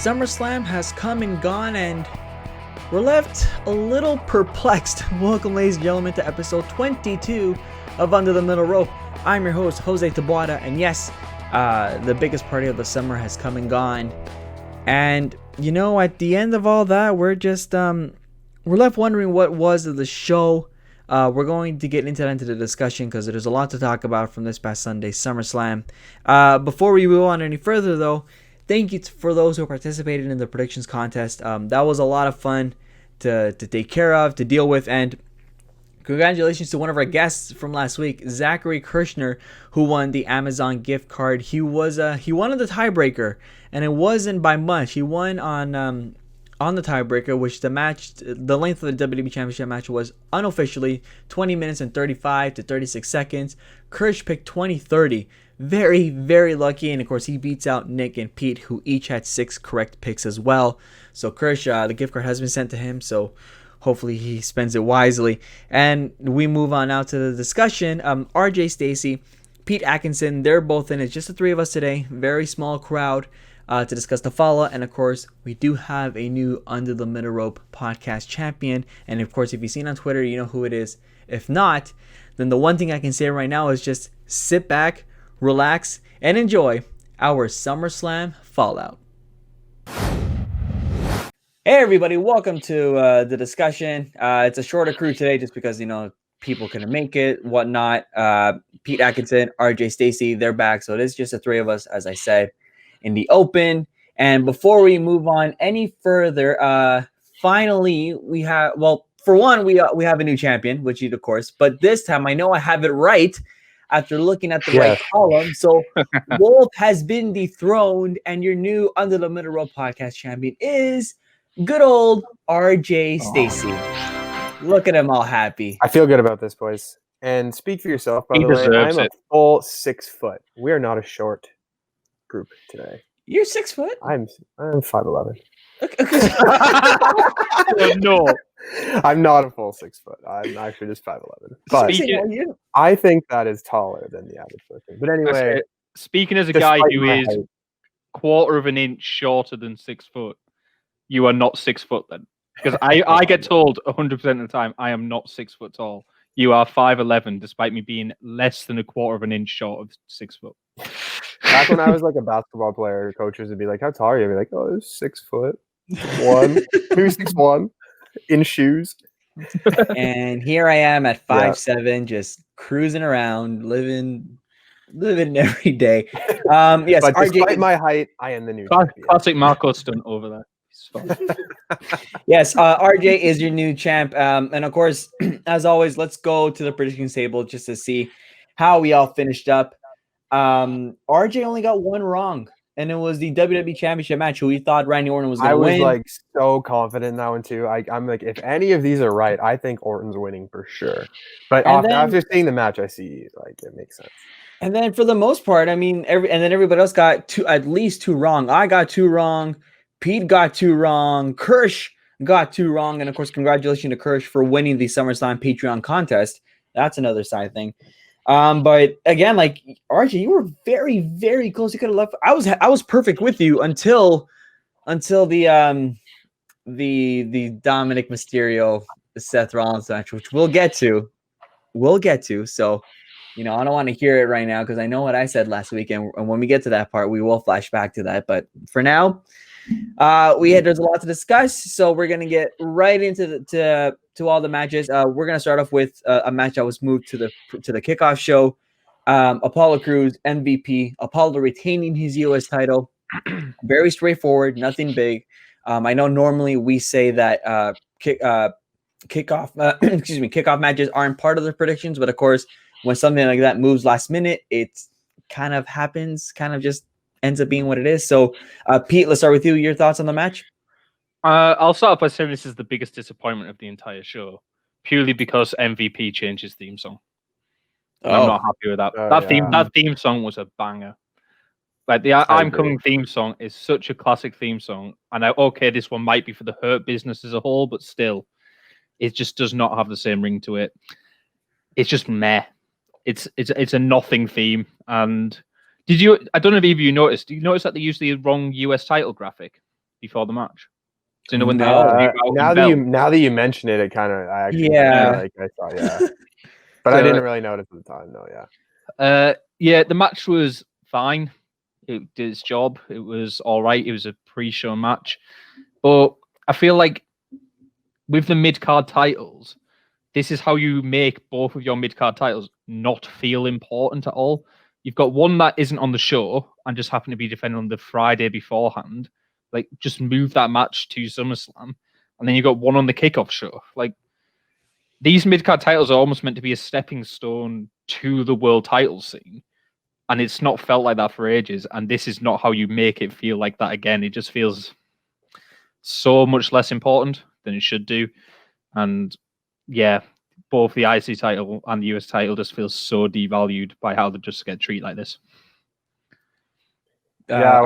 SummerSlam has come and gone, and we're left a little perplexed. Welcome, ladies and gentlemen, to episode 22 of Under the Middle Rope. I'm your host, Jose Taboada, and yes, the biggest party of the summer has come and gone. And, you know, at the end of all that, we're just, we're left wondering what was the show. We're going to get into the discussion because there's a lot to talk about from this past Sunday's SummerSlam. Before we move on any further, though, thank you for those who participated in the predictions contest. That was a lot of fun to take care of, to deal with, and congratulations to one of our guests from last week, Zachary Kirshner, who won the Amazon gift card. He won on the tiebreaker, and it wasn't by much. He won on the tiebreaker, which the length of the WWE Championship match was unofficially 20 minutes and 35 to 36 seconds. Kirsch picked 20-30. Very, very lucky, and of course he beats out Nick and Pete, who each had 6 correct picks as well. So Kirsch, the gift card has been sent to him, so hopefully he spends it wisely. And we move on now to the discussion. RJ Stacy, Pete Atkinson, they're both in it. Just the 3 of us today. Very small crowd to discuss the follow. And of course, we do have a new Under the Middle Rope podcast champion. And of course, if you've seen on Twitter, you know who it is. If not, then the one thing I can say right now is just sit back, relax, and enjoy our SummerSlam Fallout. Hey everybody, welcome to the discussion. It's a shorter crew today just because, you know, people couldn't make it, whatnot. Pete Atkinson, RJ Stacy, they're back. So it is just the 3 of us, as I said, in the open. And before we move on any further, finally, we have, well, for one, we have a new champion, which you, of course, but this time I know I have it right after looking at the right column. So Wolf has been dethroned, and your new Under the Middle Rope podcast champion is good old RJ Stacy. Look at him all happy. I feel good about this, boys. And speak for yourself, by the way. I'm a full 6 foot. We are not a short group today. You're 6 foot? I'm 5'11". Okay. No. I'm not a full 6 foot. I'm actually just 5'11". But I think that is taller than the average person. But anyway. Speaking as a guy who is quarter of an inch shorter than 6 foot, you are not 6 foot then. Because I get told 100% of the time I am not 6 foot tall. You are 5'11", despite me being less than a quarter of an inch short of 6 foot. Back when I was like a basketball player, coaches would be like, "How tall are you?" I'd be like, "Oh, 6 foot, 1, maybe 6'1", in shoes." And here I am at 5'7", just cruising around, living every day. Yes, but RJ, despite my height, I am the new champion. Classic Marco stunt over there. Yes, RJ is your new champ. And of course, as always, let's go to the predictions table just to see how we all finished up. RJ only got one wrong, and it was the WWE Championship match, who we thought Randy Orton was going to win. I was like so confident in that one too. I'm like, if any of these are right, I think Orton's winning for sure. But after seeing the match, I see like it makes sense. And then for the most part, I mean, everybody else got at least 2 wrong. I got 2 wrong. Pete got 2 wrong. Kirsch got 2 wrong. And of course, congratulations to Kirsch for winning the SummerSlam Patreon contest. That's another side thing. But again, like RJ, you were very, very close. You could have left. I was perfect with you until the Dominic Mysterio Seth Rollins match, which we'll get to. So, you know, I don't want to hear it right now because I know what I said last week, and when we get to that part, we will flash back to that. But for now, there's a lot to discuss, so we're gonna get right into all the matches. We're gonna start off with a match that was moved to the kickoff show. Apollo Crews MVP. Apollo retaining his US title. Very straightforward, nothing big. I know normally we say that kickoff matches aren't part of the predictions, but of course, when something like that moves last minute, it kind of happens, kind of just ends up being what it is. So, Pete, let's start with you. Your thoughts on the match? I'll start off by saying this is the biggest disappointment of the entire show, purely because MVP changed his theme song. I'm not happy with that. That theme song was a banger. Like the I'm Coming theme song is such a classic theme song. And this one might be for the Hurt Business as a whole, but still, it just does not have the same ring to it. It's just meh. It's a nothing theme. And I don't know if either of you noticed. Do you notice that they used the wrong US title graphic? before the match. So when they now that you mention it, it kind of I actually I saw but so, I didn't really notice at the time though. The match was fine. It did its job. It was all right. It was a pre-show match, but I feel like with the mid-card titles, this is how you make both of your mid-card titles not feel important at all. You've got one that isn't on the show and just happened to be defended on the Friday beforehand. Like, just move that match to SummerSlam. And then you've got one on the kickoff show. Like, these mid-card titles are almost meant to be a stepping stone to the world title scene. And it's not felt like that for ages. And this is not how you make it feel like that again. It just feels so much less important than it should do. And yeah, both the IC title and the US title just feels so devalued by how they just get treated like this. I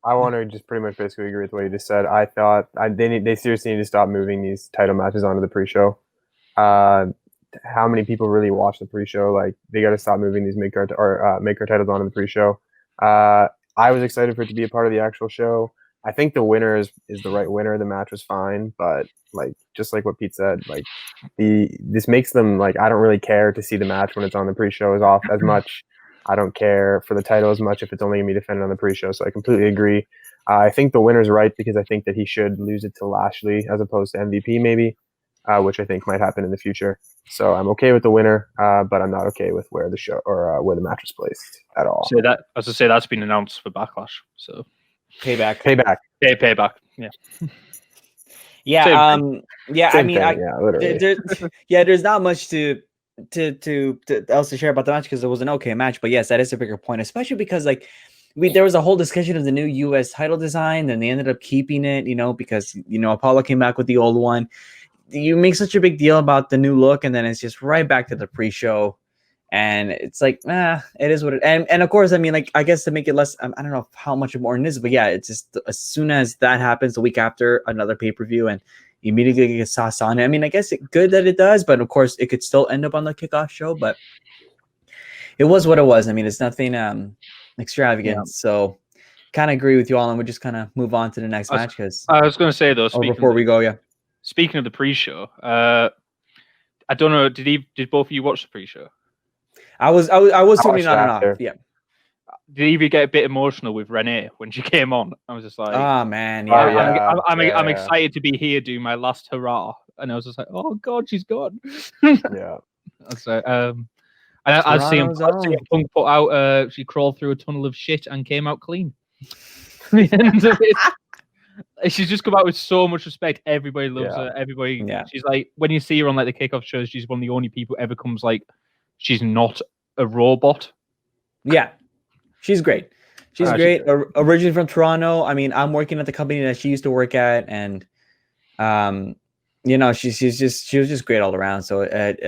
want to just pretty much basically agree with what you just said. I thought they seriously need to stop moving these title matches onto the pre-show. How many people really watch the pre-show? Like, they got to stop moving these mid-card titles onto the pre-show. I was excited for it to be a part of the actual show. I think the winner is the right winner. The match was fine, but like, just like what Pete said, like this makes them like, I don't really care to see the match when it's on the pre-show as much. I don't care for the title as much if it's only gonna be defended on the pre-show. So I completely agree. I think the winner's right because I think that he should lose it to Lashley as opposed to MVP maybe, which I think might happen in the future. So I'm okay with the winner, but I'm not okay with where the show or where the match was placed at all. So that, as I say, that's been announced for Backlash. So payback. Payback. Yeah. Yeah. Same I mean, literally. There's not much to else to share about the match because it was an okay match. But yes, that is a bigger point, especially because like there was a whole discussion of the new US title design, and they ended up keeping it, because Apollo came back with the old one. You make such a big deal about the new look, and then it's just right back to the pre-show. And it's like, it is what it is. And of course, I mean, like, I guess to make it less, I don't know how much more it is, but yeah, it's just as soon as that happens, the week after another pay-per-view, and immediately gets sauce on it. I mean, I guess it's good that it does, but of course, it could still end up on the kickoff show. But it was what it was. I mean, it's nothing extravagant. Yeah. So, kind of agree with you all, and we'll just kind of move on to the next match. Because I was going to say though, before we go, speaking of the pre-show, I don't know, did both of you watch the pre-show? I was tuning on and off. Yeah. Did you even get a bit emotional with Renee when she came on? I was just like, oh man, yeah. I'm excited to be here doing my last hurrah, and I was just like, oh god, she's gone. Yeah. So, I've seen Punk put out. She crawled through a tunnel of shit and came out clean. She's just come out with so much respect. Everybody loves her. Everybody. Yeah. She's like, when you see her on like the kickoff shows, she's one of the only people who ever comes like, she's not a robot. Yeah. She's great. She's great. Originally from Toronto. I mean, I'm working at the company that she used to work at, and she was just great all around. So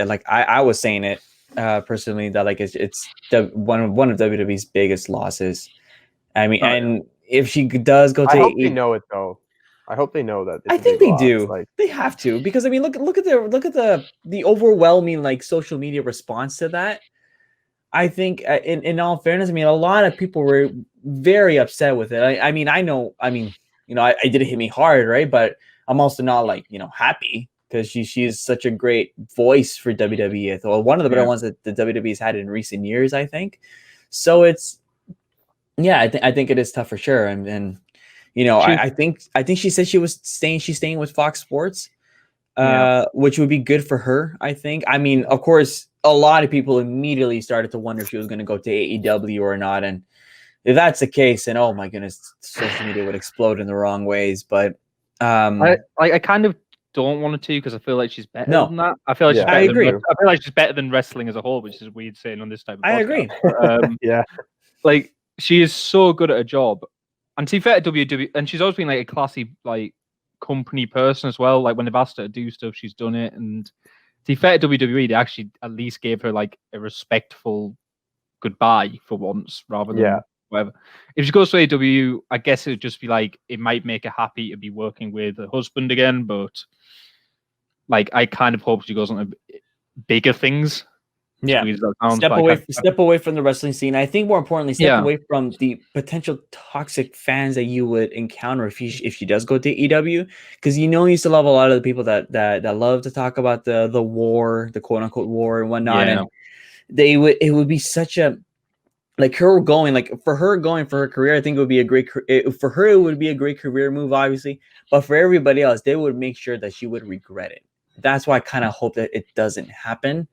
like I was saying it personally that like it's one of WWE's biggest losses. I mean, and if she does go to, I hope they know it though. I hope they know that. I think they do. Like, they have to, because I mean, look at the overwhelming like social media response to that. I think, in all fairness, I mean, a lot of people were very upset with it. I mean, it didn't hit me hard, right? But I'm also not like, happy, because she's such a great voice for WWE. Well, one of the better ones that the WWE's had in recent years, I think. So it's, I think it is tough for sure. And I think she said she's staying with Fox Sports, which would be good for her, I think. I mean, of course, a lot of people immediately started to wonder if she was going to go to AEW or not. And if that's the case, then, oh my goodness, social media would explode in the wrong ways. But I kind of don't want it to, because I feel like she's better than that. I feel like she's better. I agree. I feel like she's better than wrestling as a whole, which is weird saying on this type of podcast. I agree. Yeah. Like, she is so good at her job. And to be fair to WWE, and she's always been like a classy like company person as well. Like, when they've asked her to do stuff, she's done it. And to be fair to WWE, they actually at least gave her like a respectful goodbye for once, rather than whatever. If she goes to AEW, I guess it would just be like, it might make her happy to be working with her husband again. But like, I kind of hope she goes on to bigger things Yeah. squeeze that down. Step away from the wrestling scene. I think more importantly, step away from the potential toxic fans that you would encounter if she does go to EW, because you still have a lot of the people that love to talk about the war, the quote unquote war and whatnot, and it would be such a for her career. I think it would be a great for her. It would be a great career move, obviously, but for everybody else, they would make sure that she would regret it. That's why I kind of hope that it doesn't happen.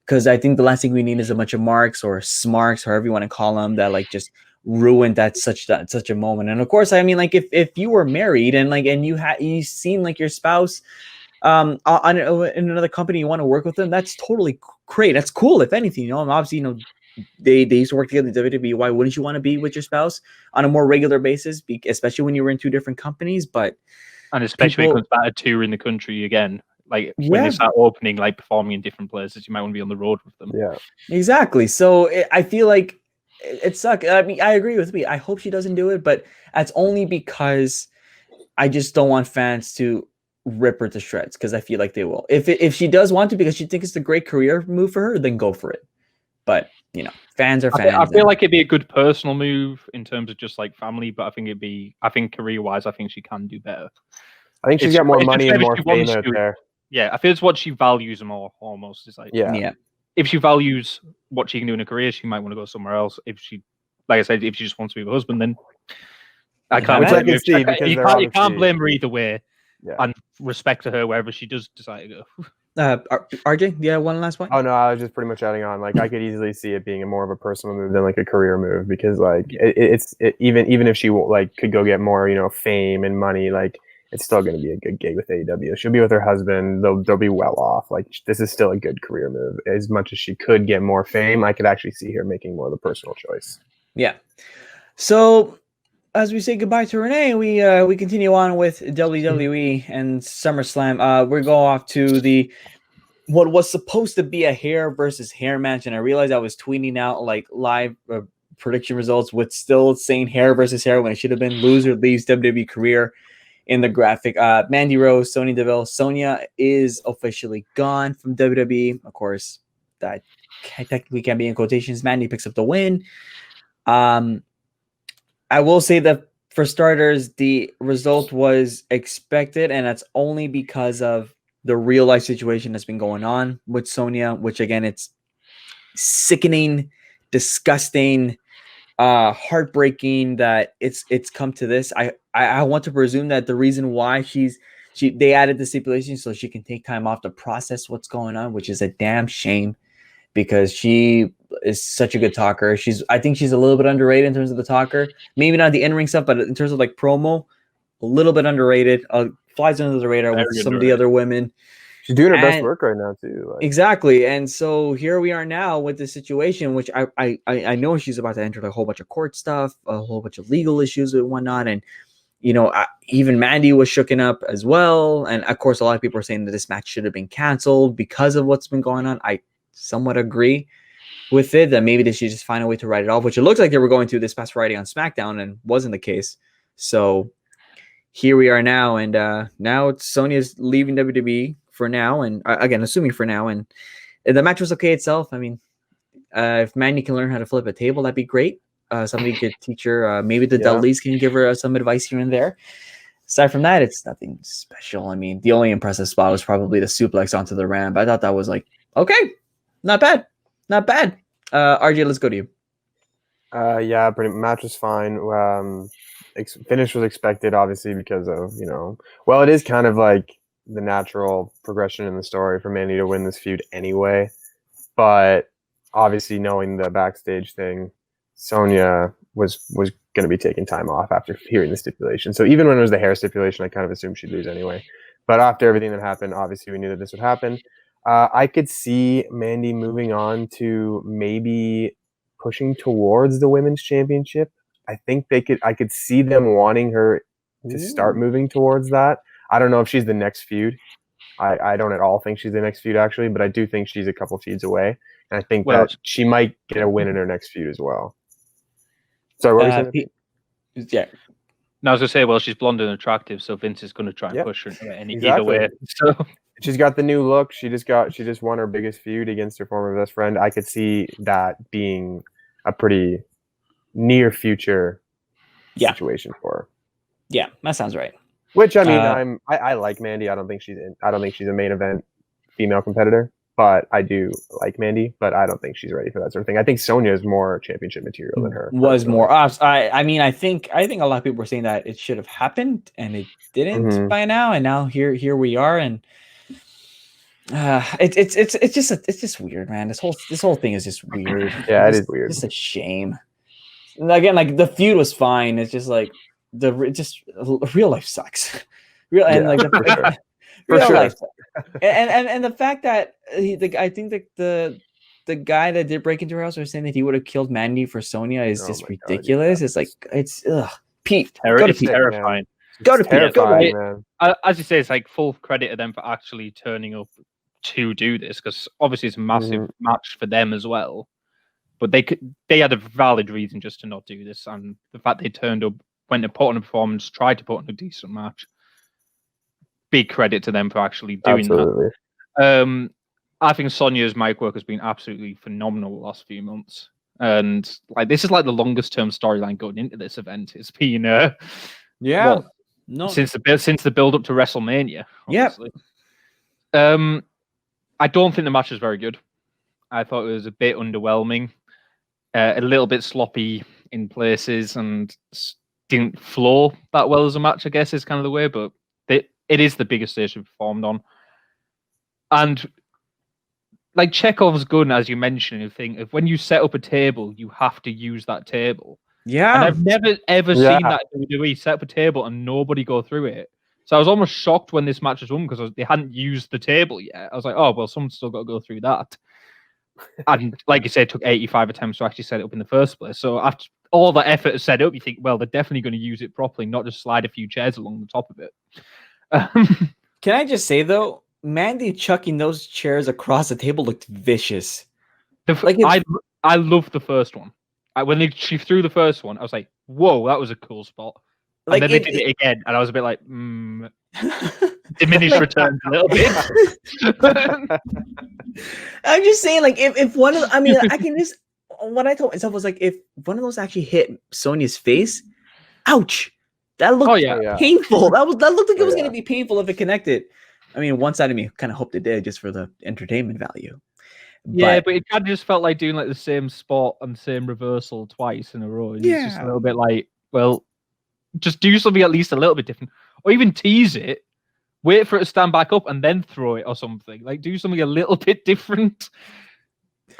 Because I think the last thing we need is a bunch of marks or smarks, however you want to call them, that just ruined such a moment. And of course, I mean, if you were married and you seen your spouse in another company, you want to work with them, that's totally great. That's cool. If anything, and obviously, they used to work together in WWE. Why wouldn't you want to be with your spouse on a more regular basis, especially when you were in two different companies? And especially when it comes back to touring the country again. When they start opening, performing in different places, you might want to be on the road with them. Yeah, exactly. So I feel like it sucks. I mean, I agree with me. I hope she doesn't do it, but that's only because I just don't want fans to rip her to shreds, because I feel like they will. If she does want to, because she thinks it's a great career move for her, then go for it. But fans are fans. I feel like it'd be a good personal move in terms of just family, but I think career-wise, I think she can do better. I think she's got more money and more fame out there. Yeah, I feel it's what she values more, almost. It's if she values what she can do in a career, she might want to go somewhere else. If she, like I said, if she just wants to be with her husband, then I can't blame her. You can't blame her either way, and respect to her wherever she does decide to go. RJ, yeah, one last point. Oh no, I was just pretty much adding on. I could easily see it being more of a personal move than a career move, because even if she could go get more fame and money, it's still going to be a good gig with AEW. She'll be with her husband. They'll be well off. This is still a good career move. As much as she could get more fame, I could actually see her making more of the personal choice. Yeah. So as we say goodbye to Renee, we continue on with WWE and SummerSlam. We go off to what was supposed to be a hair versus hair match, and I realized I was tweeting out live prediction results with still saying hair versus hair when it should have been loser leaves WWE career in the graphic. Mandy Rose, Sonya Deville. Sonya is officially gone from WWE. Of course, that technically can be in quotations. Mandy picks up the win. I will say that for starters, the result was expected, and that's only because of the real life situation that's been going on with Sonya, which again, it's sickening, disgusting, heartbreaking that it's come to this. I want to presume that the reason why they added the stipulation so she can take time off to process what's going on, which is a damn shame, because she is such a good talker. I think she's a little bit underrated in terms of the talker. Maybe not the in-ring stuff, but in terms of promo, a little bit underrated. Flies under the radar with some of the other women. She's doing her best work right now too. Exactly. And so here we are now with this situation, which I know she's about to enter a whole bunch of court stuff, a whole bunch of legal issues and whatnot. And, even Mandy was shooken up as well. And of course, a lot of people are saying that this match should have been canceled because of what's been going on. I somewhat agree with it, that maybe they should just find a way to write it off, which it looks like they were going to this past Friday on SmackDown, and wasn't the case. So here we are now. And now Sonya's leaving WWE for now, and again, assuming for now, and the match was okay itself. I mean, if Mandy can learn how to flip a table, that'd be great. Somebody could teach her. Maybe the Dudleys can give her some advice here and there. Aside from that, it's nothing special. I mean, the only impressive spot was probably the suplex onto the ramp. I thought that was okay, not bad. RJ, let's go to you. Yeah, match was fine. Finish was expected, obviously, because of it is kind of the natural progression in the story for Mandy to win this feud anyway. But obviously, knowing the backstage thing, Sonya was going to be taking time off after hearing the stipulation. So even when it was the hair stipulation, I kind of assumed she'd lose anyway. But after everything that happened, obviously we knew that this would happen. I could see Mandy moving on to maybe pushing towards the women's championship. I think I could see them wanting her to start moving towards that. I don't know if she's the next feud. I don't at all think she's the next feud, actually, but I do think she's a couple feuds away. And I think that she might get a win in her next feud as well. So what were you saying? Yeah. No, I was going to say, she's blonde and attractive, so Vince is going to try and push her either way. So She's got the new look. She just won her biggest feud against her former best friend. I could see that being a pretty near future situation for her. Yeah, that sounds right. Which I mean, I like Mandy. I don't think she's a main event female competitor, but I do like Mandy. But I don't think she's ready for that sort of thing. I think Sonya is more championship material than her. Was more. I mean, I think a lot of people were saying that it should have happened and it didn't by now, and now here we are, and it's just weird, man. This whole thing is just weird. Yeah, it is weird. It's just a shame. And again, like the feud was fine. It's just like real life sucks. Real life, and the fact that I think that the guy that did break into her house was saying that he would have killed Mandy for Sonya is just ridiculous. God, yeah. It's like it's Pete. It's terrifying. Go to Pete. Man. As you say, it's like full credit to them for actually turning up to do this, because obviously it's a massive match for them as well. But they had a valid reason just to not do this, and the fact they turned up, went to put on a performance, tried to put on a decent match. Big credit to them for actually doing that. I think Sonya's mic work has been absolutely phenomenal the last few months, and like this is like the longest term storyline going into this event. It's been since the build up to WrestleMania. Obviously. Yep. I don't think the match is very good. I thought it was a bit underwhelming, a little bit sloppy in places, and didn't flow that well as a match, I guess, is kind of the way, but it is the biggest stage they've performed on. And like Chekhov's gun, as you mentioned, if when you set up a table, you have to use that table. Yeah. And I've never ever seen that WWE set up a table and nobody go through it. So I was almost shocked when this match was won because they hadn't used the table yet. I was like, oh, well, someone's still got to go through that. And like you said, it took 85 attempts to actually set it up in the first place. So after all that effort to set it up, you think, well, they're definitely going to use it properly, not just slide a few chairs along the top of it. Can I just say, though, Mandy chucking those chairs across the table looked vicious. I loved the first one. When she threw the first one, I was like, whoa, that was a cool spot. And then they did it again, and I was a bit like, diminished returns a little bit. I'm just saying, like, if one of I mean, I can just, what I told myself was like, if one of those actually hit Sonya's face, ouch, that looked painful. That looked like it was going to be painful if it connected. I mean, one side of me kind of hoped it did, just for the entertainment value. Yeah, but it kind of just felt like doing like the same spot and same reversal twice in a row. It's just a little bit like, well, just do something at least a little bit different, or even tease it, wait for it to stand back up and then throw it or something. Like do something a little bit different.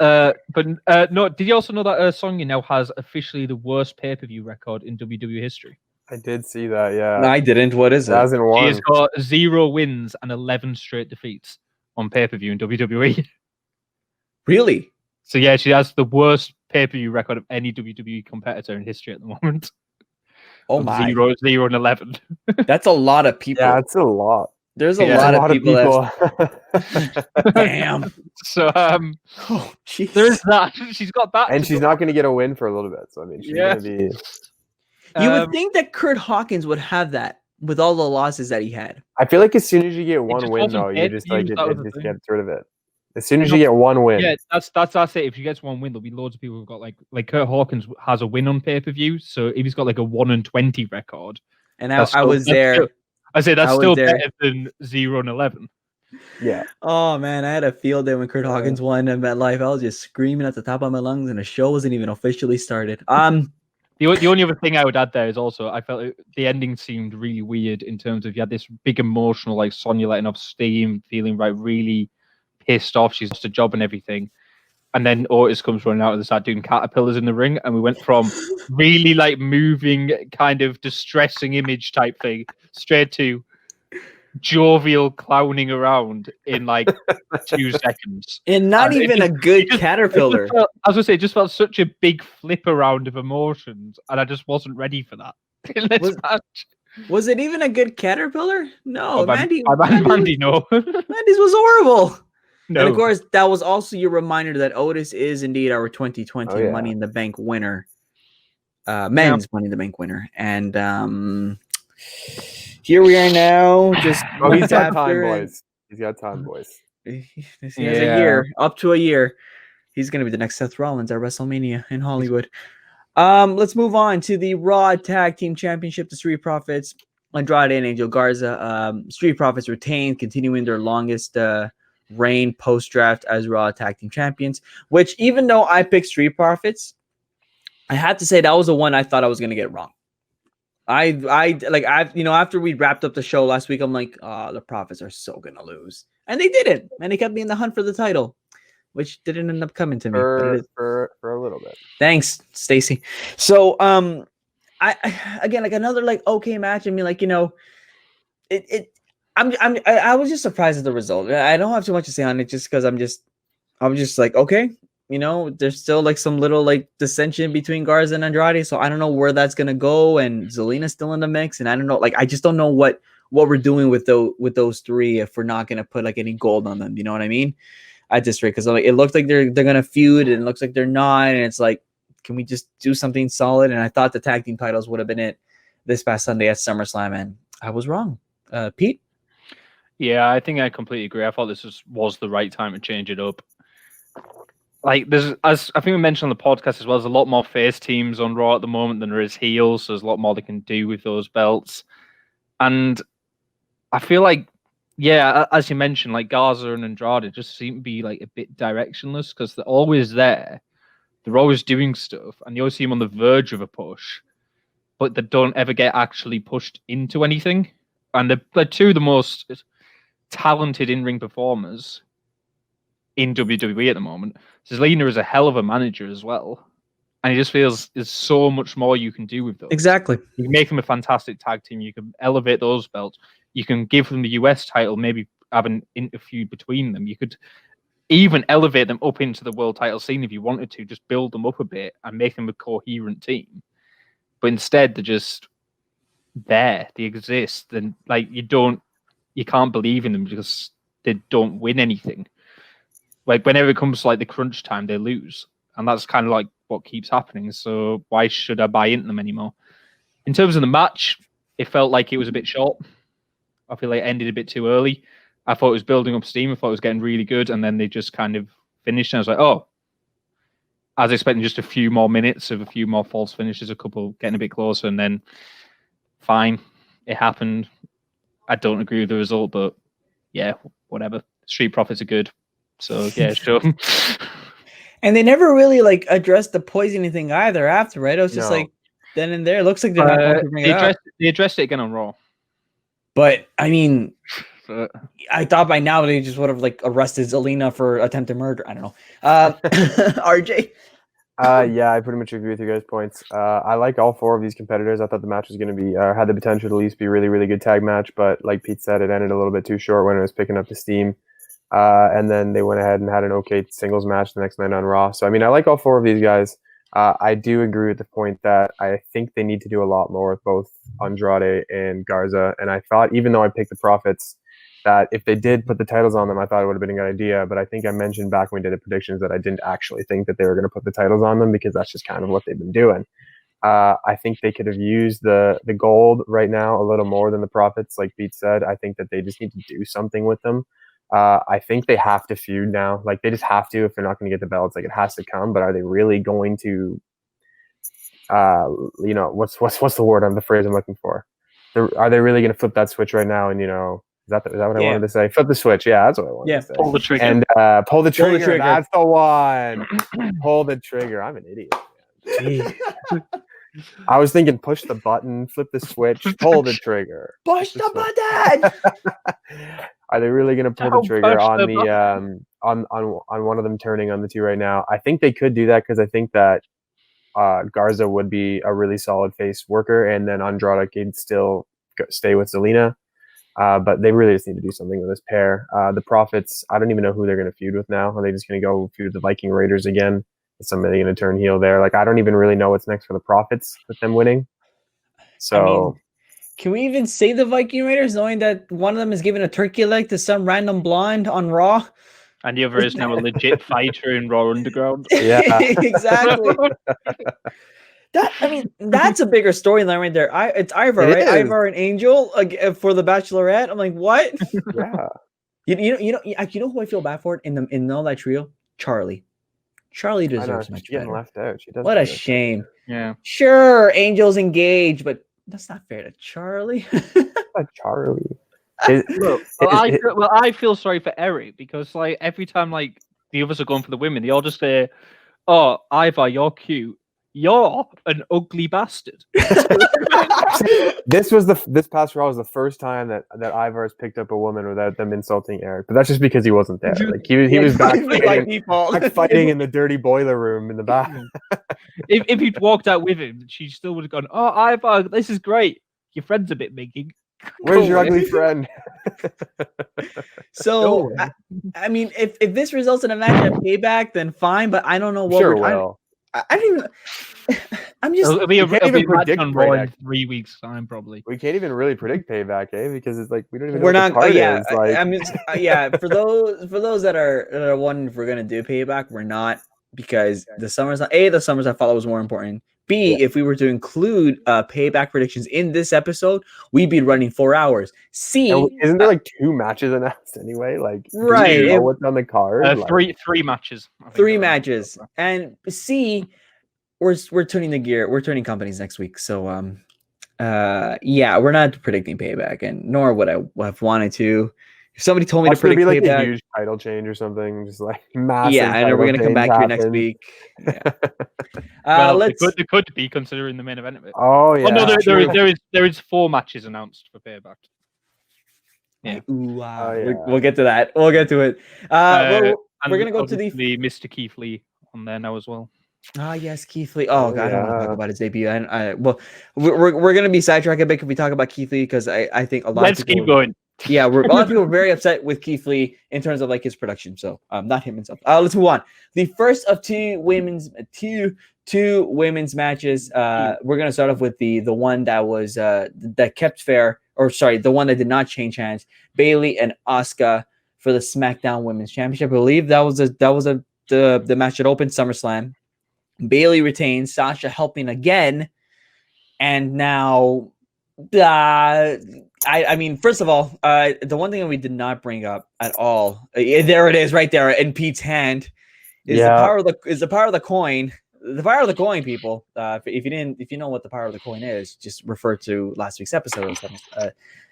No, did you also know that Sonya now has officially the worst pay-per-view record in WWE history? I did see that, yeah. No, I didn't. What is it? 2001. She has got 0 wins and 11 straight defeats on pay-per-view in WWE. Really? So yeah, she has the worst pay-per-view record of any WWE competitor in history at the moment. Oh my! 0 and 11. That's a lot of people. Yeah, it's a lot. There's a lot of people. Damn. So oh, there's that. She's got that, and she's not going to get a win for a little bit. So I mean, she's going to be. You would think that Kurt Hawkins would have that with all the losses that he had. I feel like as soon as you get one win, though, you just like it just gets rid of it. As soon as you get one win, yeah, that's it. If she gets one win, there'll be loads of people who've got like Kurt Hawkins has a win on pay-per-view, so if he's got like a 1-20 record, and I was there. I say that's still better than 0 and 11. Yeah. Oh man, I had a field day when Kurt Hawkins won at MetLife. I was just screaming at the top of my lungs, and the show wasn't even officially started. The only other thing I would add there is also I felt the ending seemed really weird in terms of you had this big emotional like Sonya letting off steam, feeling really pissed off. She's lost a job and everything. And then Otis comes running out and they start doing caterpillars in the ring. And we went from really like moving kind of distressing image type thing straight to jovial clowning around in like 2 seconons. And not even a good caterpillar. I was going to say, it just felt such a big flip around of emotions. And I just wasn't ready for that in this match. Was it even a good caterpillar? No, Mandy. Mandy, no. Mandy's was horrible. No. And of course, that was also your reminder that Otis is indeed our 2020 Money in the Bank winner, men's Money in the Bank winner, and here we are now. Just he's got time, boys. He's got time, boys. He has a year, up to a year. He's going to be the next Seth Rollins at WrestleMania in Hollywood. Let's move on to the Raw Tag Team Championship. The Street Profits, Andrade and Angel Garza. Street Profits retained, continuing their longest reign post-draft as Raw Tag Team Champions, which even though I picked Street Profits, I had to say that was the one I thought I was going to get wrong. After we wrapped up the show last week, I'm like, oh, the Profits are so going to lose. And they didn't. And they kept me in the hunt for the title, which didn't end up coming to me. For a little bit. Thanks, Stacy. So, I again, like another like okay match. I mean, like, I was just surprised at the result. I don't have too much to say on it just because I'm just like, okay, there's still like some little like dissension between Garza and Andrade. So I don't know where that's gonna go. And Zelina's still in the mix, and I don't know, like I just don't know what we're doing with those three if we're not gonna put like any gold on them. You know what I mean? At this rate, because like, it looks like they're gonna feud, and it looks like they're not, and it's like, can we just do something solid? And I thought the tag team titles would have been it this past Sunday at SummerSlam, and I was wrong. Pete? Yeah, I think I completely agree. I thought this was the right time to change it up. Like, as I think we mentioned on the podcast as well, there's a lot more face teams on Raw at the moment than there is heels, so there's a lot more they can do with those belts. And I feel like, yeah, as you mentioned, like Garza and Andrade just seem to be like a bit directionless because they're always there. They're always doing stuff, and you always see them on the verge of a push, but they don't ever get actually pushed into anything. And they're two of the most talented in-ring performers in WWE at the moment. Zelina is a hell of a manager as well. And it just feels there's so much more you can do with those. Exactly. You can make them a fantastic tag team. You can elevate those belts. You can give them the US title, maybe have an interview between them. You could even elevate them up into the world title scene if you wanted to, just build them up a bit and make them a coherent team. But instead, they're just there. They exist. And like you can't believe in them because they don't win anything. Like whenever it comes to like the crunch time, they lose. And that's kind of like what keeps happening. So why should I buy into them anymore? In terms of the match, it felt like it was a bit short. I feel like it ended a bit too early. I thought it was building up steam. I thought it was getting really good. And then they just kind of finished. And I was like, oh, I was expecting just a few more minutes of a few more false finishes, a couple getting a bit closer. And then fine, it happened. I don't agree with the result, but yeah, whatever. Street Profits are good. So yeah, sure. And they never really like addressed the poisoning thing either after, right? It was just like then and there. It looks like they're not going to bring it up. They addressed it again on Raw. But I mean, I thought by now they just would have like arrested Zelina for attempted murder. I don't know. RJ? Yeah, I pretty much agree with your guys' points. I like all four of these competitors. I thought the match was going to be had the potential to at least be a really, really good tag match. But like Pete said, it ended a little bit too short when it was picking up the steam. And then they went ahead and had an okay singles match the next night on Raw. So, I mean, I like all four of these guys. I do agree with the point that I think they need to do a lot more with both Andrade and Garza. And I thought, even though I picked the Profits, that if they did put the titles on them, I thought it would have been a good idea. But I think I mentioned back when we did the predictions that I didn't actually think that they were going to put the titles on them because that's just kind of what they've been doing. I think they could have used the gold right now a little more than the Profits, like Pete said. I think that they just need to do something with them. I think they have to feud now. Like they just have to if they're not going to get the belts. Like it has to come. But are they really going to? What's the word? The phrase I'm looking for. Are they really going to flip that switch right now? And is that what I wanted to say? Flip the switch. Yeah, that's what I wanted to say. Pull the trigger. And pull the trigger. That's the one. Pull the trigger. I'm an idiot. I was thinking push the button, flip the switch, pull the trigger. Push the button. Are they really going to pull the trigger on the on one of them turning on the two right now? I think they could do that because I think that Garza would be a really solid face worker, and then Andrade could still stay with Zelina. But they really just need to do something with this pair. The Profits, I don't even know who they're going to feud with now. Are they just going to go feud the Viking Raiders again? Is somebody going to turn heel there? Like I don't even really know what's next for the Profits with them winning. So. I mean, can we even say the Viking Raiders, knowing that one of them is giving a turkey leg to some random blonde on Raw? And the other is now a legit fighter in Raw Underground. Yeah, exactly. That's a bigger storyline right there. It's Ivar, right? Is. Ivar and Angel for the Bachelorette. I'm like, what? Yeah. You know who I feel bad for in all that trio? Charlie. Charlie deserves much getting better. left out. She does. What a shame. Yeah. Sure, Angel's engaged, but that's not fair to Charlie. Charlie. I feel sorry for Eric because like every time like the others are going for the women, they all just say, "Oh, Ivar, you're cute. You're an ugly bastard." This past Raw was the first time that Ivar has picked up a woman without them insulting Eric, but that's just because he wasn't there. Like he was back fighting in the dirty boiler room in the back. if he'd walked out with him, she still would have gone, "Oh, Ivar, this is great. Your friend's a bit minky. Where's your ugly friend?" So, I mean, if this results in a match at Payback, then fine. But I don't know what I don't even. I'm just. It'll be a match on Raw in Payback. 3 weeks time, probably. We can't even really predict Payback, because it's like we don't even. We're know not. what the card Yeah, is. Like, I mean, For those that are wondering if we're gonna do Payback, we're not, because the SummerSlam follow was more important. B, if we were to include Payback predictions in this episode, we'd be running 4 hours. C, isn't there like 2 matches announced anyway? Like, right? Do you know what's on the card? Three matches. 3 matches, and C, we're turning the gear. We're turning companies next week, so we're not predicting Payback, and nor would I have wanted to. If somebody told me to predict like Payback, a huge title change or something, just like massive. Yeah, and we're gonna come back here next week. Yeah. They could be considering the main event of it. Oh yeah. No, there is 4 matches announced for Payback. Yeah. We'll get to that. We'll get to it. We're gonna go to the Mr. Keith Lee on there now as well. Yes, Keith Lee. Oh God, I don't want to talk about his debut. We're gonna be sidetracked a bit if we talk about Keith Lee, because I think a lot. Let's keep going. Yeah, a lot of people are very upset with Keith Lee in terms of like his production. So not him himself. Let's move on. The first of two women's matches. We're gonna start off with the one that was that kept fair, or sorry, the one that did not change hands. Bayley and Asuka for the SmackDown Women's Championship. I believe that was the match that opened SummerSlam. Bayley retains, Sasha helping again, and now. I mean, first of all, the one thing that we did not bring up at all, there it is, right there in Pete's hand, is the power of the coin. The power of the coin, people. If you know what the power of the coin is, just refer to last week's episode,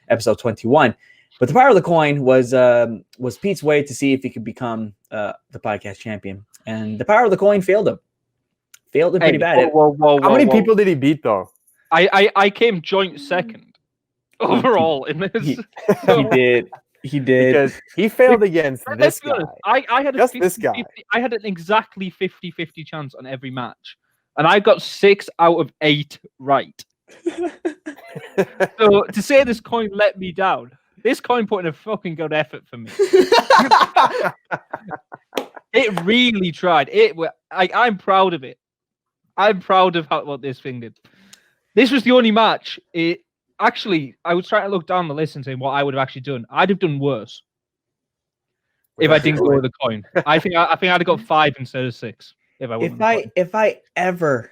episode 21. But the power of the coin was Pete's way to see if he could become the podcast champion, and the power of the coin failed him. Pretty bad. How many people did he beat though? I came joint second overall in this. He did. Because he failed against this guy. I had this guy. I had an exactly 50-50 chance on every match, and I got 6 out of 8 right. So to say this coin let me down, this coin put in a fucking good effort for me. It really tried. I'm proud of it. I'm proud of what this thing did. This was the only match. Actually, I was trying to look down the list and say what I would have actually done. I'd have done worse if I didn't go with the coin. I think I'd have got 5 instead of 6. If I ever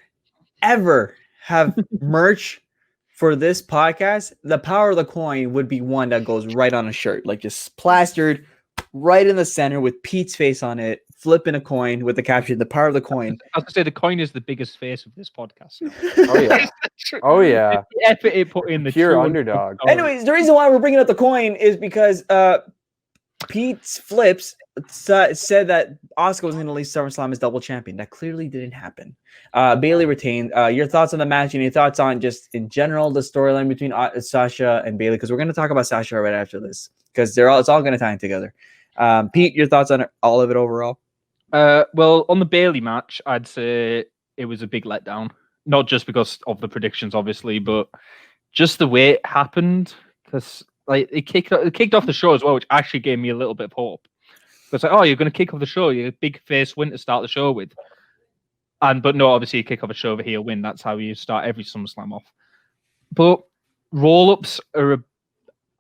have merch for this podcast, the power of the coin would be one that goes right on a shirt, like just plastered right in the center with Pete's face on it, flipping a coin with the caption, "The power of the coin." I was going to say the coin is the biggest face of this podcast. Oh yeah. Oh yeah. The effort it put in, the pure underdog. Anyways, the reason why we're bringing up the coin is because Pete's flips said that Asuka was going to leave SummerSlam as double champion. That clearly didn't happen. Bayley retained. Your thoughts on the match and your thoughts on just in general the storyline between Sasha and Bayley, because we're going to talk about Sasha right after this, because it's all going to tie in together. Pete, your thoughts on all of it overall? Well, on the Bayley match, I'd say it was a big letdown. Not just because of the predictions, obviously, but just the way it happened. Because like it kicked off the show as well, which actually gave me a little bit of hope. It's like, oh, you're going to kick off the show. You're a big face win to start the show with. But no, obviously you kick off a show over here, win. That's how you start every SummerSlam off. But roll-ups are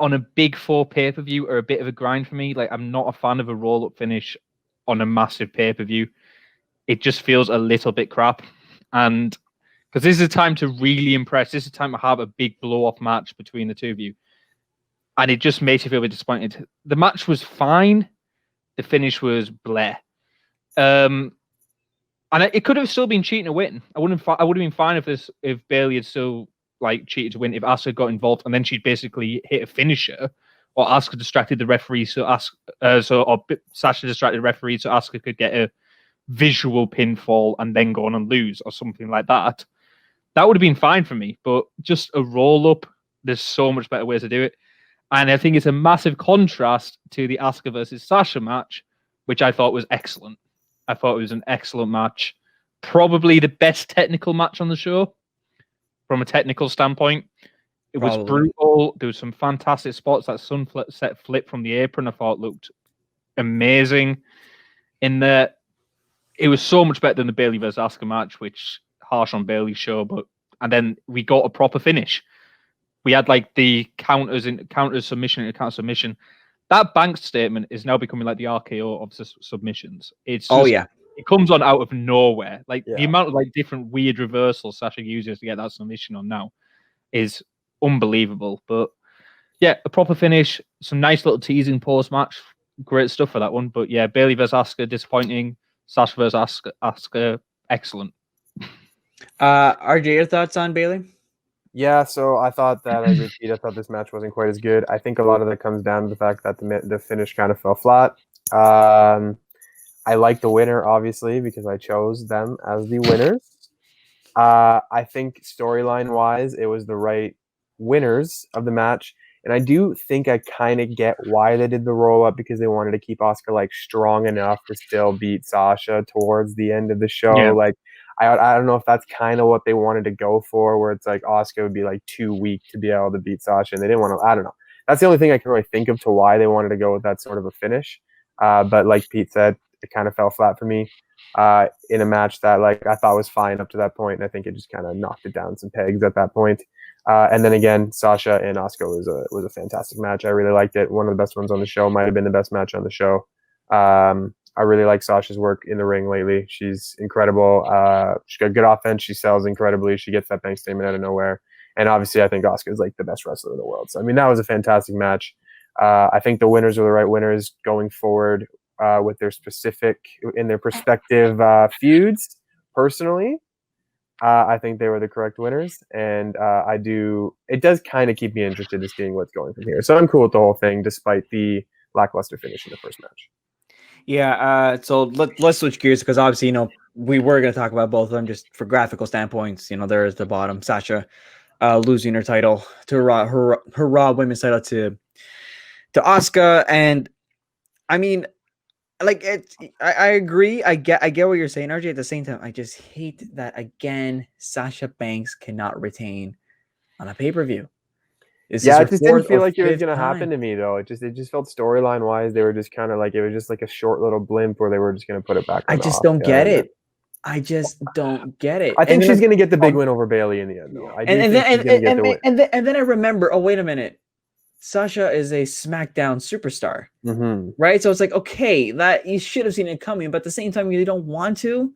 on a big 4 pay-per-view are a bit of a grind for me. Like, I'm not a fan of a roll-up finish on a massive pay-per-view. It just feels a little bit crap. And because this is a time to really impress, this is a time to have a big blow-off match between the two of you. and it just makes you feel a bit disappointed. The match was fine. The finish was bleh. And it could have still been cheating to win. I would have been fine if Bayley had still like cheated to win, if Asuka got involved and then she'd basically hit a finisher, or Asuka distracted the referee, or Sasha distracted the referee so Asuka could get a visual pinfall and then go on and lose, or something like that. That would have been fine for me. But just a roll up, there's so much better ways to do it. And I think it's a massive contrast to the Asuka versus Sasha match, which I thought was excellent. I thought it was an excellent match. Probably the best technical match on the show from a technical standpoint. It was brutal. There was some fantastic spots. That sunset flip from the apron I thought looked amazing. In there, it was so much better than the Bayley versus Asuka match, which harsh on Bayley's show. And then we got a proper finish. We had like the counter submission and counter submission. That Banks statement is now becoming like the RKO of submissions. It's just, it comes on out of nowhere. Like the amount of like different weird reversals Sasha uses to get that submission on now is unbelievable. But yeah, a proper finish, some nice little teasing post match, great stuff for that one. But yeah, Bayley versus Asuka, disappointing. Sasha versus Asuka, excellent. RJ, your thoughts on Bayley? Yeah, so I thought that I thought this match wasn't quite as good. I think a lot of that comes down to the fact that the finish kind of fell flat. I like the winner, obviously, because I chose them as the winners. I think storyline-wise, it was the right winners of the match. And I do think I kind of get why they did the roll-up, because they wanted to keep Asuka like strong enough to still beat Sasha towards the end of the show. Yeah. Like, I don't know if that's kind of what they wanted to go for, where it's like Asuka would be like too weak to be able to beat Sasha, and they didn't want to. I don't know. That's the only thing I can really think of to why they wanted to go with that sort of a finish. But like Pete said, it kind of fell flat for me in a match that like I thought was fine up to that point, and I think it just kind of knocked it down some pegs at that point. And then again, Sasha and Asuka was a fantastic match. I really liked it. One of the best ones on the show. Might have been the best match on the show. I really like Sasha's work in the ring lately. She's incredible. She's got good offense. She sells incredibly. She gets that bank statement out of nowhere. And obviously, I think Asuka is like the best wrestler in the world. So, I mean, that was a fantastic match. I think the winners are the right winners going forward with their prospective feuds. Personally, I think they were the correct winners. And it does kind of keep me interested in seeing what's going from here. So I'm cool with the whole thing, despite the lackluster finish in the first match. Yeah, so let's switch gears, because obviously, we were going to talk about both of them just for graphical standpoints. There is the bottom, Sasha losing her title to her Raw Women's title to Asuka, and I mean, like I agree. I get what you're saying, RJ. At the same time, I just hate that again. Sasha Banks cannot retain on a pay-per-view. It just didn't feel like it was going to happen to me, though. It just felt storyline wise, they were just kind of like, it was just like a short little blimp where they were just going to put it back on. I just don't get it. I just don't get it. I think she's going to get the big win over Bayley in the end, though. And then I remember, oh, wait a minute. Sasha is a SmackDown superstar, right? So it's like, okay, that you should have seen it coming, but at the same time, you don't want to.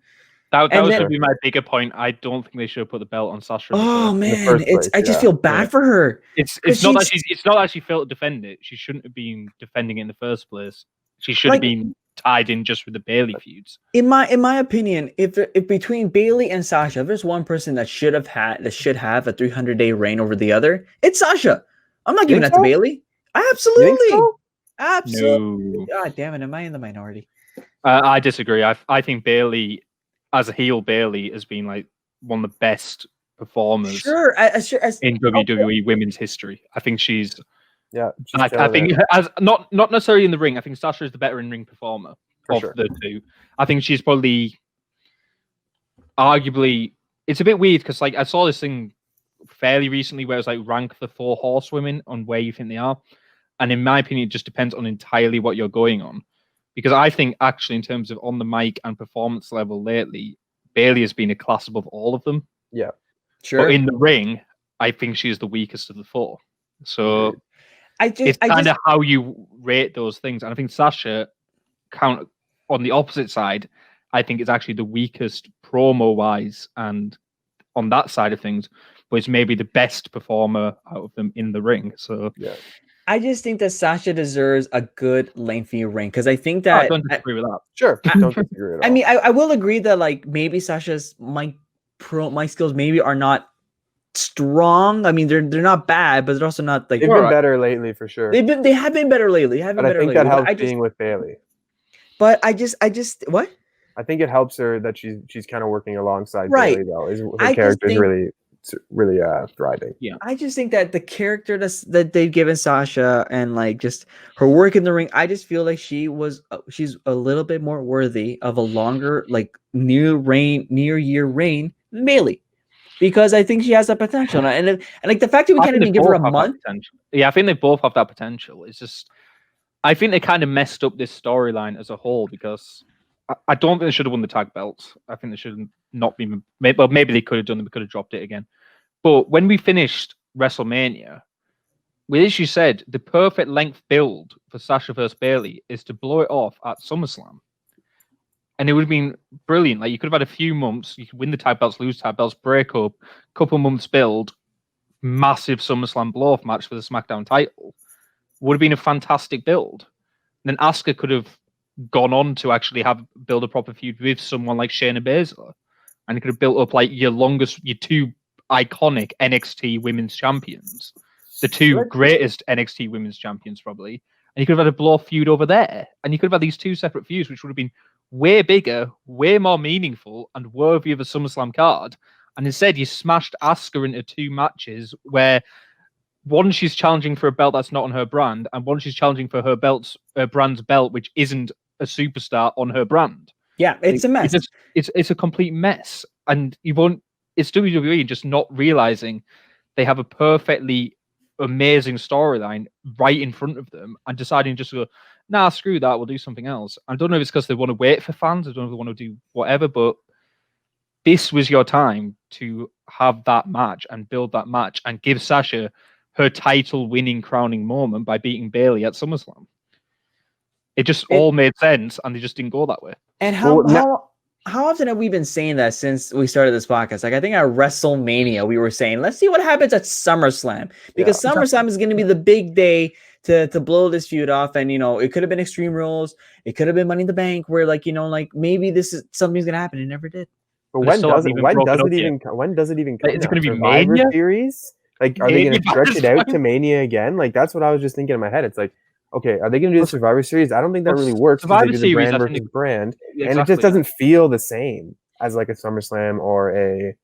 That would be my bigger point. I don't think they should have put the belt on Sasha. Oh man, I just feel bad for her. It's not that she failed to defend it. She shouldn't have been defending it in the first place. She should have been tied in just with the Bayley feuds. In my opinion, if between Bayley and Sasha, if there's one person that should have a 300-day reign over the other, it's Sasha. I'm not giving that to Bayley. Absolutely. Absolutely. No. God damn it, am I in the minority? I disagree. I think Bayley, as a heel, Bayley has been like one of the best performers in WWE women's history. I think she's I think as not necessarily in the ring. I think Sasha is the better in-ring performer of the two. I think she's probably arguably. It's a bit weird because like I saw this thing fairly recently where it's like rank the 4 horsewomen on where you think they are, and in my opinion, it just depends on entirely what you're going on. Because I think actually in terms of on the mic and performance level lately, Bayley has been a class above all of them. Yeah, sure. But in the ring, I think she's the weakest of the 4. So it's kind of how you rate those things. And I think Sasha, on the opposite side, I think it's actually the weakest promo-wise and on that side of things, but it's maybe the best performer out of them in the ring. So I just think that Sasha deserves a good lengthy reign because I think I that don't disagree with that. Sure, don't disagree at all. I mean, I will agree that like maybe Sasha's my skills maybe are not strong. I mean, they're not bad, but they're also not like they've been better lately for sure. they have been better lately. But I think that helps being with Bailey. But I just what? I think it helps her that she's kind of working alongside Right. Bailey though. Her character is really thriving. Yeah. I just think that the character that they've given Sasha and like just her work in the ring, I just feel like she's a little bit more worthy of a longer like near year reign than Bailey. Because I think she has that potential, and like the fact that we can't even give her a month. Yeah, I think they both have that potential. It's just, I think they kind of messed up this storyline as a whole because I don't think they should have won the tag belts. I think they should not be. Maybe they could have done. They could have dropped it again. But when we finished WrestleMania, we literally said the perfect length build for Sasha versus Bailey is to blow it off at SummerSlam. And it would have been brilliant. Like you could have had a few months, you could win the tag belts, lose tag belts, break up, couple months build, massive SummerSlam blow-off match for the SmackDown title. Would have been a fantastic build. And then Asuka could have gone on to actually build a proper feud with someone like Shayna Baszler. And you could have built up like your two iconic NXT women's champions. The two greatest NXT women's champions, probably. And you could have had a blow-off feud over there. And you could have had these two separate feuds, which would have been way bigger, way more meaningful, and worthy of a SummerSlam card. And instead, you smashed Asuka into two matches where one she's challenging for a belt that's not on her brand, and one she's challenging for her brand's belt, which isn't a superstar on her brand. Yeah, it's a mess. It's a complete mess, and it's WWE just not realizing they have a perfectly amazing storyline right in front of them, and deciding just to go, nah, screw that, we'll do something else. I don't know if it's because they want to wait for fans, I don't know if they want to do whatever, but this was your time to have that match and build that match and give Sasha her title winning crowning moment by beating Bailey at SummerSlam. It just all made sense, and they just didn't go that way. And how often have we been saying that since we started this podcast? Like I think at WrestleMania we were saying, let's see what happens at SummerSlam, because SummerSlam is going to be the big day to blow this feud off. And it could have been Extreme Rules, it could have been Money in the Bank, where like maybe this is something's going to happen. It never did. But when does it even come? Is it going to be Survivor Mania Series? Like, are they going to stretch it out to Mania again? Like, that's what I was just thinking in my head. It's like, okay, are they going to do the Survivor Series? I don't think that really works. Survivor Series, brand versus brand, exactly, and it just doesn't feel the same as like a SummerSlam or a.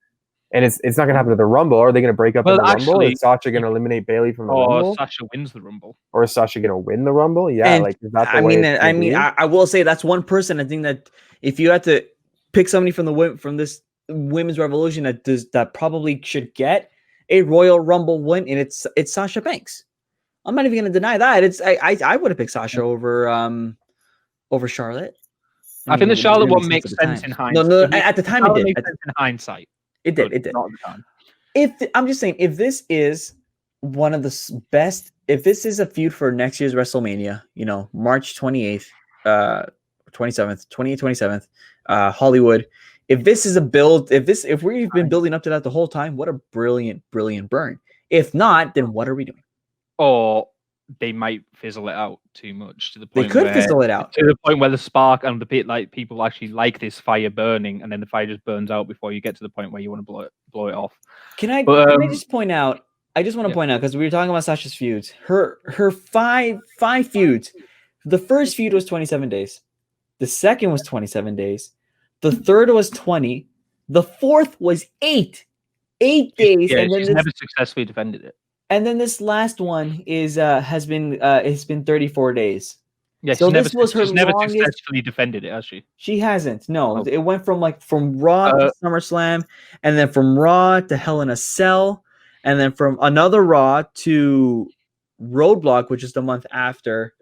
And it's not going to happen to the Rumble. Are they going to break up in the Rumble? Is Sasha going to eliminate Bailey from the Rumble? Or Sasha wins the Rumble? Or is Sasha going to win the Rumble? Yeah, like is that the way? I will say that's one person. I think that if you had to pick somebody from this women's revolution that probably should get a Royal Rumble win, and it's Sasha Banks. I'm not even going to deny that. I would have picked Sasha over Charlotte. I think the Charlotte one makes sense in hindsight. No, at the time it did. Makes sense in hindsight. It did. Not at the time. I'm just saying, if this is one of the best, if this is a feud for next year's WrestleMania, March 28th, 27th, Hollywood. If this is a build, if we've been building up to that the whole time, what a brilliant burn. If not, then what are we doing? Or they might fizzle it out too much to the point. They could fizzle it out to the point where the spark and the pit, like people actually like this fire burning, and then the fire just burns out before you get to the point where you want to blow it off. Can I just point out? I just want to point out, because we were talking about Sasha's feuds. Her five feuds. The first feud was 27 days. The second was 27 days. The third was 20. The fourth was 8 days. Yeah, and then she's never successfully defended it. And then this last one has been 34 days. Yeah, so she's never successfully defended it, has she? She hasn't. No, It went from Raw to SummerSlam, and then from Raw to Hell in a Cell, and then from another Raw to Roadblock, which is the month after,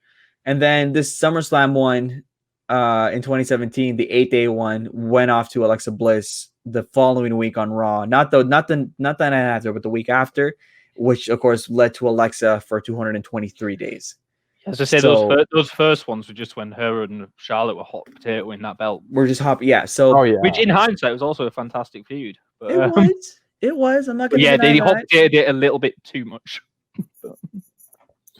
and then this SummerSlam one in 2017, the 8-day one, went off to Alexa Bliss the following week on Raw. Not the night after, but the week after, which of course led to Alexa for 223 days. As I said, those first ones were just when her and Charlotte were hot potato in that belt. We're just hot, yeah. So, which in hindsight was also a fantastic feud. But, it was. I'm not gonna. Yeah, they hot potatoed it a little bit too much.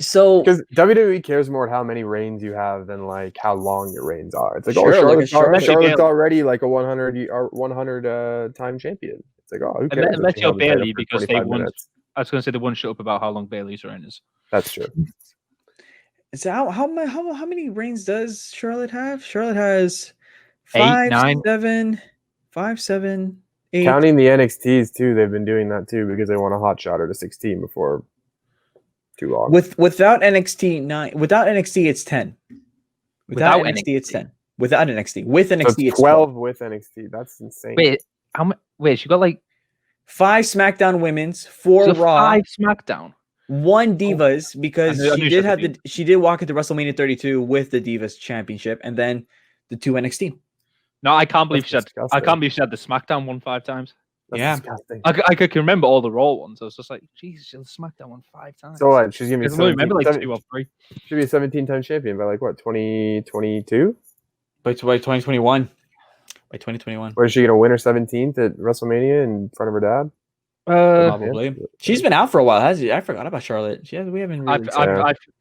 So because WWE cares more how many reigns you have than like how long your reigns are. It's like, Sure, Charlotte's Bailey. already like a 100 time champion. It's like, oh, who cares? Unless you're Bailey, for because they 25 won. minutes. I was going to say they won't shut up about how long Bailey's reign is. That's true. So how many reigns does Charlotte have? Charlotte has 8, 9. 5, 7, 8. Counting the NXTs too, they've been doing that too because they want a hot shot her to 16 before too long. Without NXT 9, without NXT it's 10. Without NXT it's 10. Without NXT, with NXT it's 12 with NXT. That's insane. Wait, how much? Wait, she got like 5 SmackDown Women's, 4 Raw, 5 SmackDown, 1 Divas because I knew she did walk into WrestleMania 32 with the Divas Championship, and then the 2 NXT. No, I can't believe That's I can't believe she had the SmackDown one 5 times. That's disgusting. I could remember all the Raw ones. I was just like, Jesus, she had the SmackDown one 5 times. So what? She's gonna be. I don't remember like 2 or 3. Should be a 17-time champion by like what? 2022. By 2021. By 2021. Or is she gonna win her 17th at WrestleMania in front of her dad? Probably. Yeah. She's been out for a while, hasn't she? I forgot about Charlotte. We haven't really.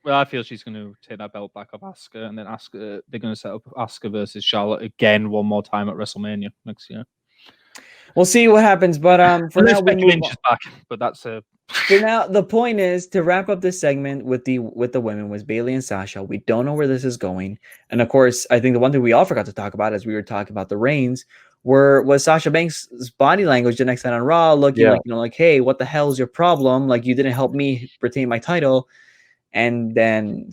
I feel she's going to take that belt back off Asuka, and then Asuka. They're going to set up Asuka versus Charlotte again one more time at WrestleMania next year. We'll see what happens, but for now we move on. Back, but that's For now, the point is to wrap up this segment with the women was Bailey and Sasha. We don't know where this is going, and of course, I think the one thing we all forgot to talk about as we were talking about the reigns was Sasha Banks' body language the next night on Raw, looking like, hey, what the hell is your problem? Like, you didn't help me retain my title, and then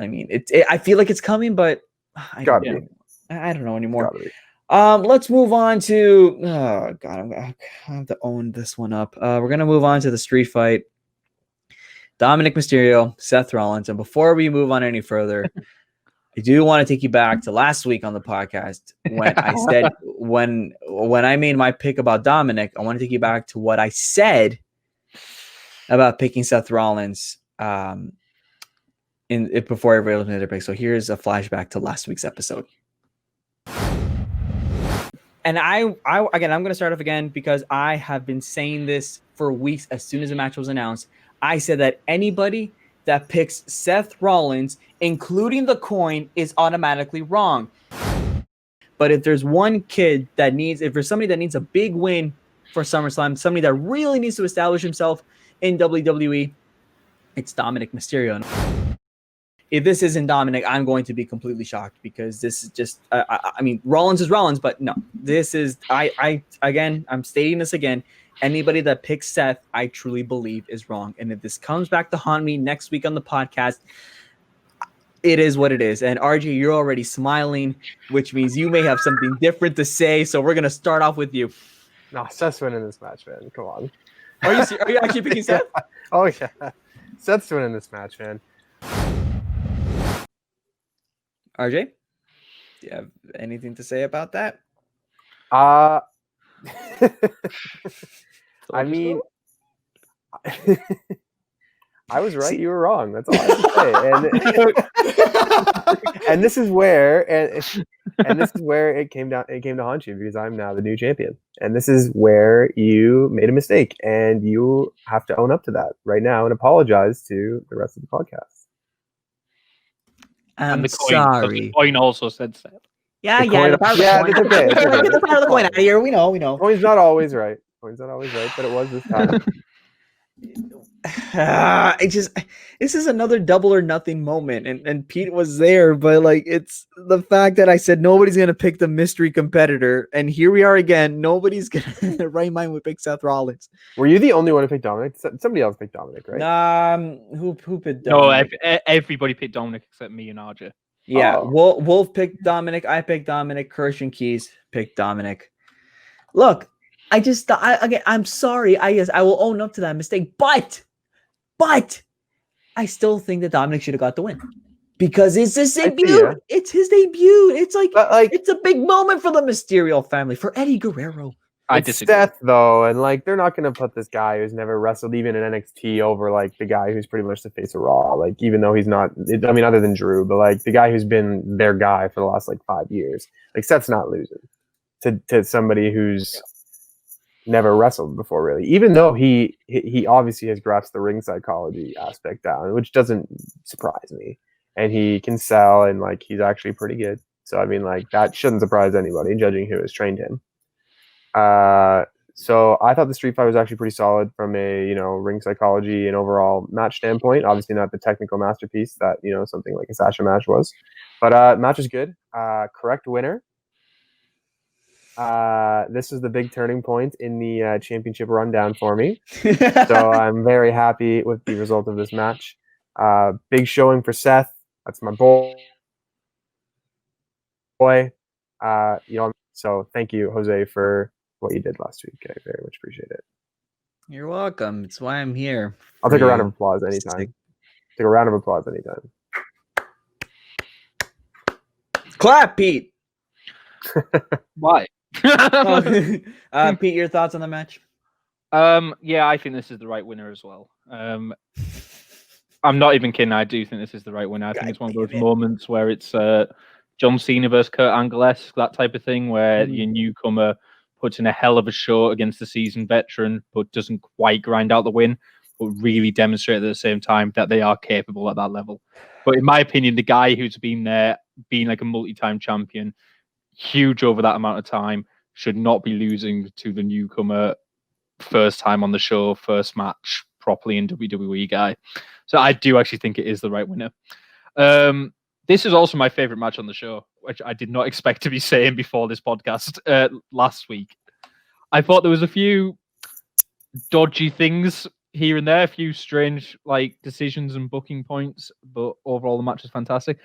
I mean, I feel like it's coming, but I don't know anymore. Let's move on to I have to own this one up. We're gonna move on to the street fight. Dominic Mysterio, Seth Rollins, and before we move on any further, I do want to take you back to last week on the podcast when I said when I made my pick about Dominic. I want to take you back to what I said about picking Seth Rollins before everybody made their pick. So here's a flashback to last week's episode. And I'm going to start off again because I have been saying this for weeks. As soon as the match was announced, I said that anybody that picks Seth Rollins, including the coin, is automatically wrong. But if there's if there's somebody that needs a big win for SummerSlam, somebody that really needs to establish himself in WWE, it's Dominic Mysterio. If this isn't Dominic, I'm going to be completely shocked because this is just, I mean, Rollins is Rollins, but no, this is, I'm stating this again. Anybody that picks Seth, I truly believe is wrong. And if this comes back to haunt me next week on the podcast, it is what it is. And RJ, you're already smiling, which means you may have something different to say. So we're going to start off with you. No, Seth's winning this match, man. Come on. Are you actually picking Seth? Oh, yeah. Seth's winning this match, man. RJ, do you have anything to say about that? I mean, I was right. You were wrong. That's all I have to say. And this is where it came down. It came to haunt you because I'm now the new champion, and this is where you made a mistake, and you have to own up to that right now and apologize to the rest of the podcast. I'm sorry. The coin also said Seth. The part of the coin out of here. We know. Coin's not always right. But it was this time. This is another double or nothing moment, and Pete was there, but like it's the fact that I said nobody's gonna pick the mystery competitor, and here we are again. Nobody's gonna right mind would pick Seth Rollins. Were you the only one who picked Dominic? Somebody else picked Dominic, right? Who picked Dominic? No, everybody picked Dominic except me and RJ. Yeah, Wolf picked Dominic. I picked Dominic. Kirsch and Keys picked Dominic. Look, I'm sorry. I will own up to that mistake, but I still think that Dominic should have got the win because it's his debut. It's his debut. It's like it's a big moment for the Mysterio family, for Eddie Guerrero. I disagree. Seth, though, and like they're not going to put this guy who's never wrestled even in NXT over like the guy who's pretty much the face of Raw. Like even though he's not, I mean, other than Drew, but like the guy who's been their guy for the last like 5 years. Like Seth's not losing to somebody who's never wrestled before, really. Even though he obviously has grasped the ring psychology aspect down, which doesn't surprise me. And he can sell, and like he's actually pretty good. So I mean, like that shouldn't surprise anybody, judging who has trained him. So I thought the street fight was actually pretty solid from a ring psychology and overall match standpoint. Obviously, not the technical masterpiece that something like a Sasha match was, but match was good. Correct winner. This was the big turning point in the championship rundown for me. So I'm very happy with the result of this match. Big showing for Seth. That's my boy. So thank you, Jose, for what you did last week. I very much appreciate it. You're welcome. It's why I'm here. I'll take a round of applause anytime. Take a round of applause anytime. Clap, Pete. Why? Pete, your thoughts on the match? Yeah, I think this is the right winner as well. I'm not even kidding. I do think this is the right winner. I think it's one of those moments where it's John Cena versus Kurt Angle-esque, that type of thing, where your newcomer puts in a hell of a show against the seasoned veteran, but doesn't quite grind out the win, but really demonstrate at the same time that they are capable at that level. But in my opinion, the guy who's been there, being like a multi-time champion, huge over that amount of time, should not be losing to the newcomer first time on the show, first match properly in WWE guy. So I do actually think it is the right winner. This is also my favorite match on the show, which I did not expect to be saying before this podcast last week. I thought there was a few dodgy things here and there, a few strange decisions and booking points, but overall the match is fantastic.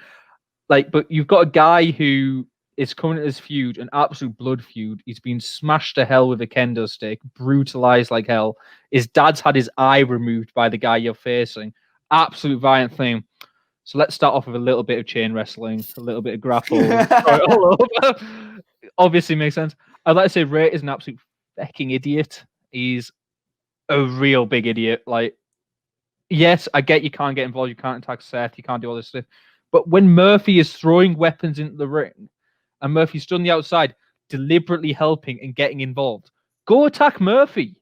But you've got a guy who is coming at this feud, an absolute blood feud. He's been smashed to hell with a kendo stick, brutalized like hell. His dad's had his eye removed by the guy you're facing. Absolute violent thing. So let's start off with a little bit of chain wrestling, a little bit of grapple. All over. Obviously makes sense. I'd like to say Ray is an absolute fucking idiot. He's a real big idiot. Yes, I get you can't get involved, you can't attack Seth, you can't do all this stuff. But when Murphy is throwing weapons into the ring, and Murphy stood on the outside, deliberately helping and getting involved, go attack Murphy.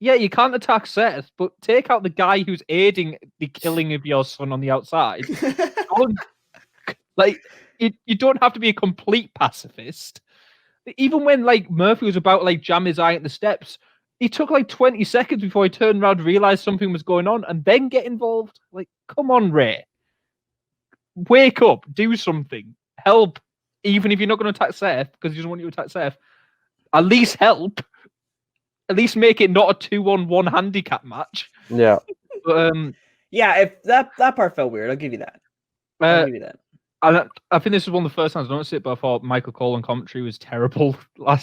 Yeah, you can't attack Seth, but take out the guy who's aiding the killing of your son on the outside. You don't have to be a complete pacifist. Even when Murphy was about jam his eye at the steps, he took 20 seconds before he turned around, realized something was going on, and then get involved. Come on, Ray. Wake up, do something, help. Even if you're not going to attack Seth, because he doesn't want you to attack Seth, at least help. At least make it not a 2-on-1 handicap match. Yeah. But, yeah, if that part felt weird, I'll give you that. I'll give you that. I think this was one of the first times I noticed it, but I thought Michael Cole on commentary was terrible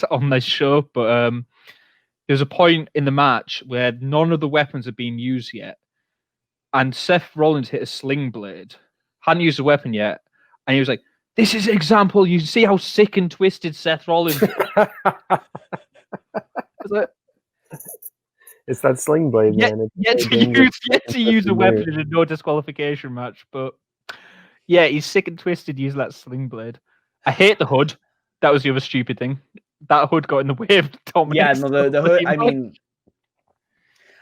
on this show. But there's a point in the match where none of the weapons have been used yet, and Seth Rollins hit a sling blade, hadn't used the weapon yet, and he was like, "This is an example. You see how sick and twisted Seth Rollins is." It's that sling blade, man. Yet to use a weapon in a no disqualification match, but yeah, he's sick and twisted using that sling blade. I hate the hood. That was the other stupid thing. That hood got in the way of Dominic. Yeah, no, the hood. I mean,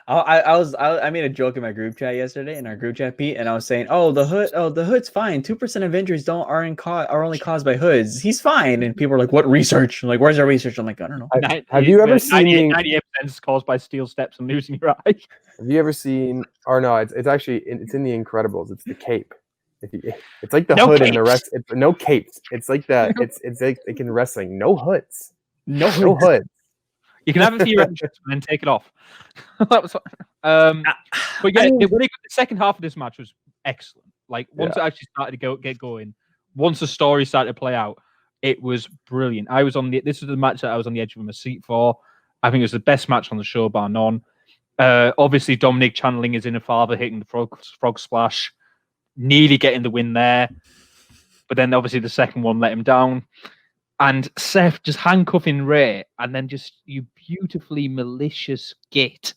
I made a joke in my group chat yesterday, in our group chat, Pete, and I was saying, the hood's fine. 2% of injuries are only caused by hoods. He's fine. And people are like, what research? I'm like, where's our research? I'm like, I don't know. Have you ever seen 98% is caused by steel steps and losing your eye? Have you ever seen? Or no, it's actually it's in The Incredibles. It's the cape. It's like the hood and the rest. No capes. It's like that. It's like in wrestling. No hoods. No hoods. You can have it for your entrance and then take it off. But yeah, the second half of this match was excellent. Once it actually started to get going, once the story started to play out, it was brilliant. This was the match that I was on the edge of my seat for. I think it was the best match on the show, bar none. Obviously, Dominic channeling his inner father, hitting the frog splash, nearly getting the win there. But then obviously the second one let him down. And Seth just handcuffing Ray, and then just you beautifully malicious git,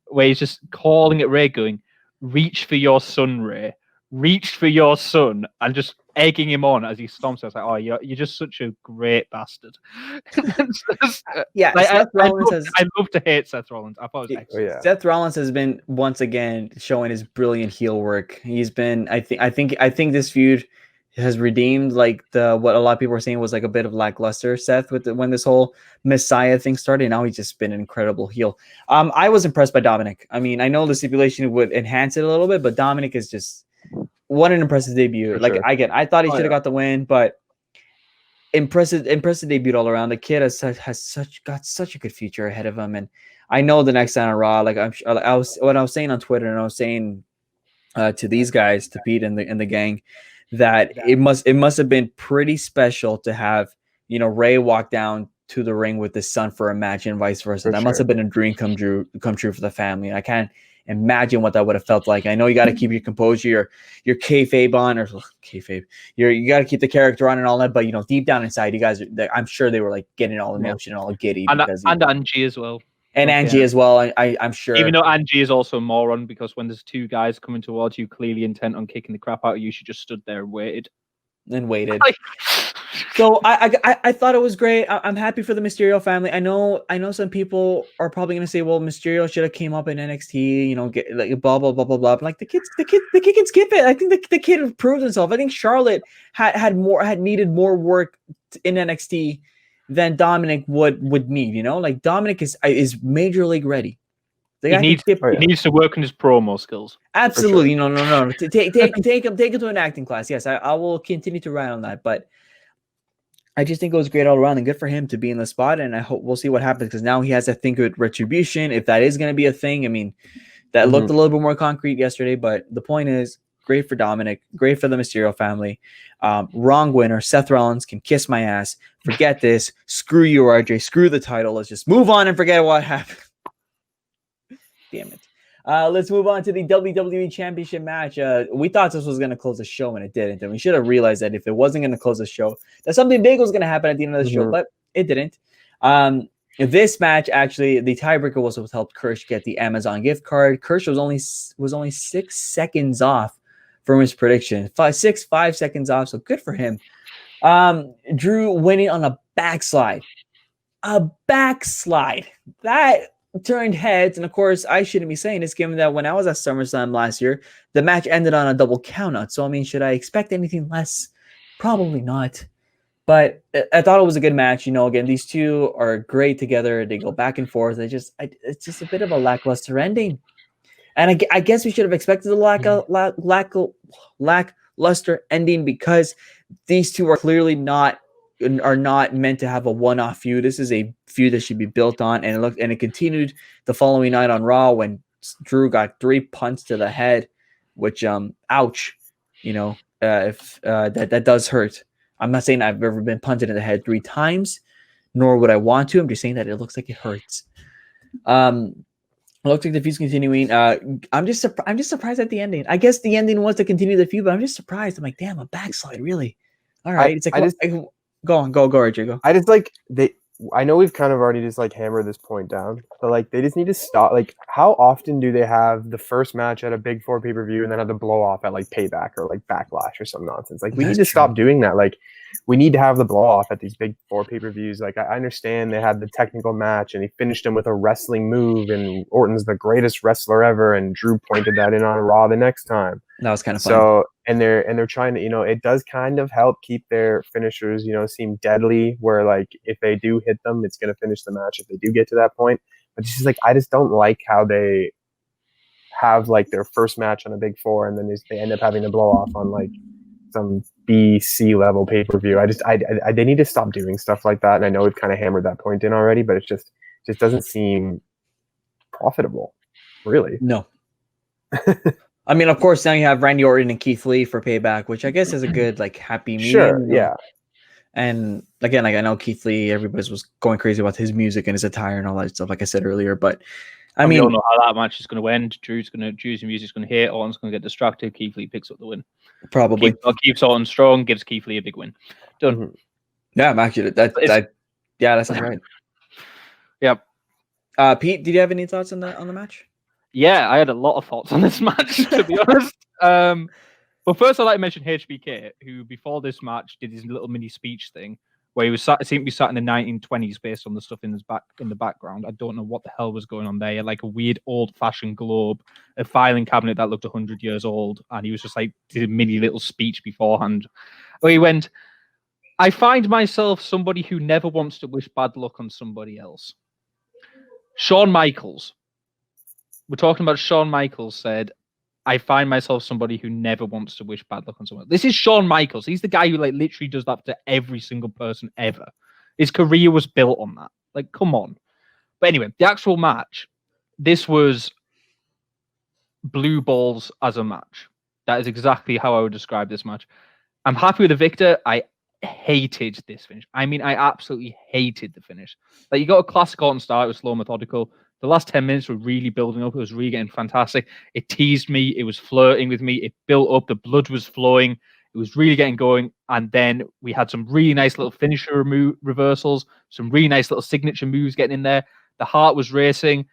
where he's just calling at Ray, going, "Reach for your son, Ray. Reach for your son," and just egging him on as he stomps. I was like, "Oh, you're just such a great bastard." Yeah, like, Seth Rollins I love to hate Seth Rollins. I thought it was excellent. Yeah. Seth Rollins has been once again showing his brilliant heel work. He's been, I think this feud has redeemed like what a lot of people were saying was like a bit of lackluster Seth when this whole Messiah thing started. Now he's just been an incredible heel. I was impressed by Dominic. I mean, I know the stipulation would enhance it a little bit, but Dominic is just what an impressive debut. For like sure. I thought he should have got the win, but impressive debut all around. The kid has got such a good future ahead of him, and I know the next time on Raw, like I was saying on Twitter, and I was saying to these guys, to Pete and the gang, that it must have been pretty special to have Ray walk down to the ring with his son for a match and vice versa. That must have been a dream come true for the family. And I can't imagine what that would have felt like. I know you got to keep your composure, your kayfabe on, or kayfabe. You got to keep the character on and all that. But deep down inside, you guys, I'm sure they were like getting all emotional, all giddy, and Angie as well. And Angie as well. I'm sure. Even though Angie is also a moron, because when there's two guys coming towards you, clearly intent on kicking the crap out of you, she just stood there and waited. So I thought it was great. I'm happy for the Mysterio family. I know some people are probably gonna say, well, Mysterio should have came up in NXT, get like blah blah blah blah blah. But like the kid can skip it. I think the kid proved himself. I think Charlotte had needed more work in NXT than Dominic would need. Like Dominic is major league ready. He needs to work on his promo skills. Absolutely. Sure. No. Take him to an acting class. Yes, I will continue to ride on that. But I just think it was great all around and good for him to be in the spot. And I hope we'll see what happens, because now he has to think with Retribution, if that is going to be a thing. I mean, that looked a little bit more concrete yesterday, but the point is, great for Dominic, great for the Mysterio family. Wrong winner. Seth Rollins can kiss my ass. Forget this. Screw you, RJ. Screw the title. Let's just move on and forget what happened. Damn it. Let's move on to the WWE Championship match. We thought this was going to close the show, and it didn't. And we should have realized that if it wasn't going to close the show, that something big was going to happen at the end of the show, but it didn't. This match, actually, the tiebreaker was what helped Kirsch get the Amazon gift card. Kirsch was only 6 seconds off from his prediction. 5 seconds off, so good for him. Drew winning on a backslide. That turned heads, and of course, I shouldn't be saying this, given that when I was at SummerSlam last year, the match ended on a double countout. So, I mean, should I expect anything less? Probably not. But I thought it was a good match. Again, these two are great together. They go back and forth. It's just a bit of a lackluster ending. And I guess we should have expected a lackluster ending, because these two are clearly not meant to have a one-off feud. This is a feud that should be built on, and it continued the following night on Raw when Drew got 3 punts to the head, which ouch, if that does hurt. I'm not saying I've ever been punted in the head 3 times, nor would I want to. I'm just saying that it looks like it hurts. It looks like the feud's continuing. I'm just surprised at the ending. I guess the ending was to continue the feud, but I'm just surprised. I'm like, damn, a backslide, really? All right, go on, RJ, go. I just I know we've kind of already just hammered this point down, but they just need to stop. How often do they have the first match at a Big 4 pay-per-view and then have the blow off at Payback or Backlash or some nonsense? We need to stop doing that. We need to have the blow off at these Big 4 pay-per-views. I understand they had the technical match and he finished him with a wrestling move, and Orton's the greatest wrestler ever, and Drew pointed that in on Raw the next time. That was kind of fun. So, and they're trying to, it does kind of help keep their finishers, seem deadly, where if they do hit them, it's going to finish the match if they do get to that point. But it's just I just don't like how they have their first match on a Big 4 and then they end up having to blow off on some B-C level pay-per-view. They need to stop doing stuff like that. And I know we've kind of hammered that point in already, but it just doesn't seem profitable, really. No. I mean, of course, now you have Randy Orton and Keith Lee for Payback, which I guess is a good, happy medium. Sure, yeah. And again, I know Keith Lee, everybody was going crazy about his music and his attire and all that stuff, like I said earlier. But I mean, we don't know how that match is going to end. Drew's music's going to hit. Orton's going to get distracted. Keith Lee picks up the win. Probably keeps Orton strong, gives Keith Lee a big win. Done. Mm-hmm. Yeah, I'm actually that sounds right. Yep. Pete, did you have any thoughts on the match? Yeah, I had a lot of thoughts on this match, to be honest. But Well, first I'd like to mention HBK, who before this match did his little mini speech thing, where he was sat, seemed to be sat in the 1920s based on the stuff in the background. I don't know what the hell was going on there. He had like a weird old-fashioned globe, a filing cabinet that looked 100 years old, and he was just like did a mini little speech beforehand. Where he went, "I find myself somebody who never wants to wish bad luck on somebody else." Shawn Michaels. We're talking about Shawn Michaels said, "I find myself somebody who never wants to wish bad luck on someone." This is Shawn Michaels. He's the guy who like literally does that to every single person ever. His career was built on that. Like, come on. But anyway, the actual match. This was blue balls as a match. That is exactly how I would describe this match. I'm happy with the victor. I hated this finish. I mean, I absolutely hated the finish. Like, you got a classic Orton start. It was slow, methodical. The last 10 minutes were really building up. It was really getting fantastic. It teased me. It was flirting with me. It built up. The blood was flowing. It was really getting going. And then we had some really nice little finisher reversals, some really nice little signature moves getting in there. The heart was racing.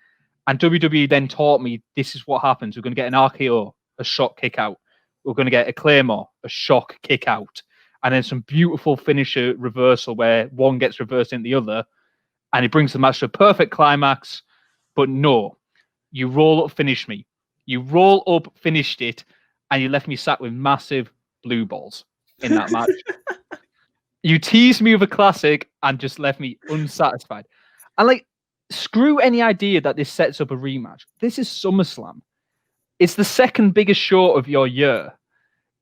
And WWE then taught me this is what happens. We're going to get an RKO, a shock kick out. We're going to get a Claymore, a shock kick out. And then some beautiful finisher reversal where one gets reversed into the other. And it brings the match to a perfect climax. But no, you roll up, finish me. You roll up, finished it, and you left me sat with massive blue balls in that match. You teased me with a classic and just left me unsatisfied. And like, screw any idea that this sets up a rematch. This is SummerSlam. It's the second biggest show of your year.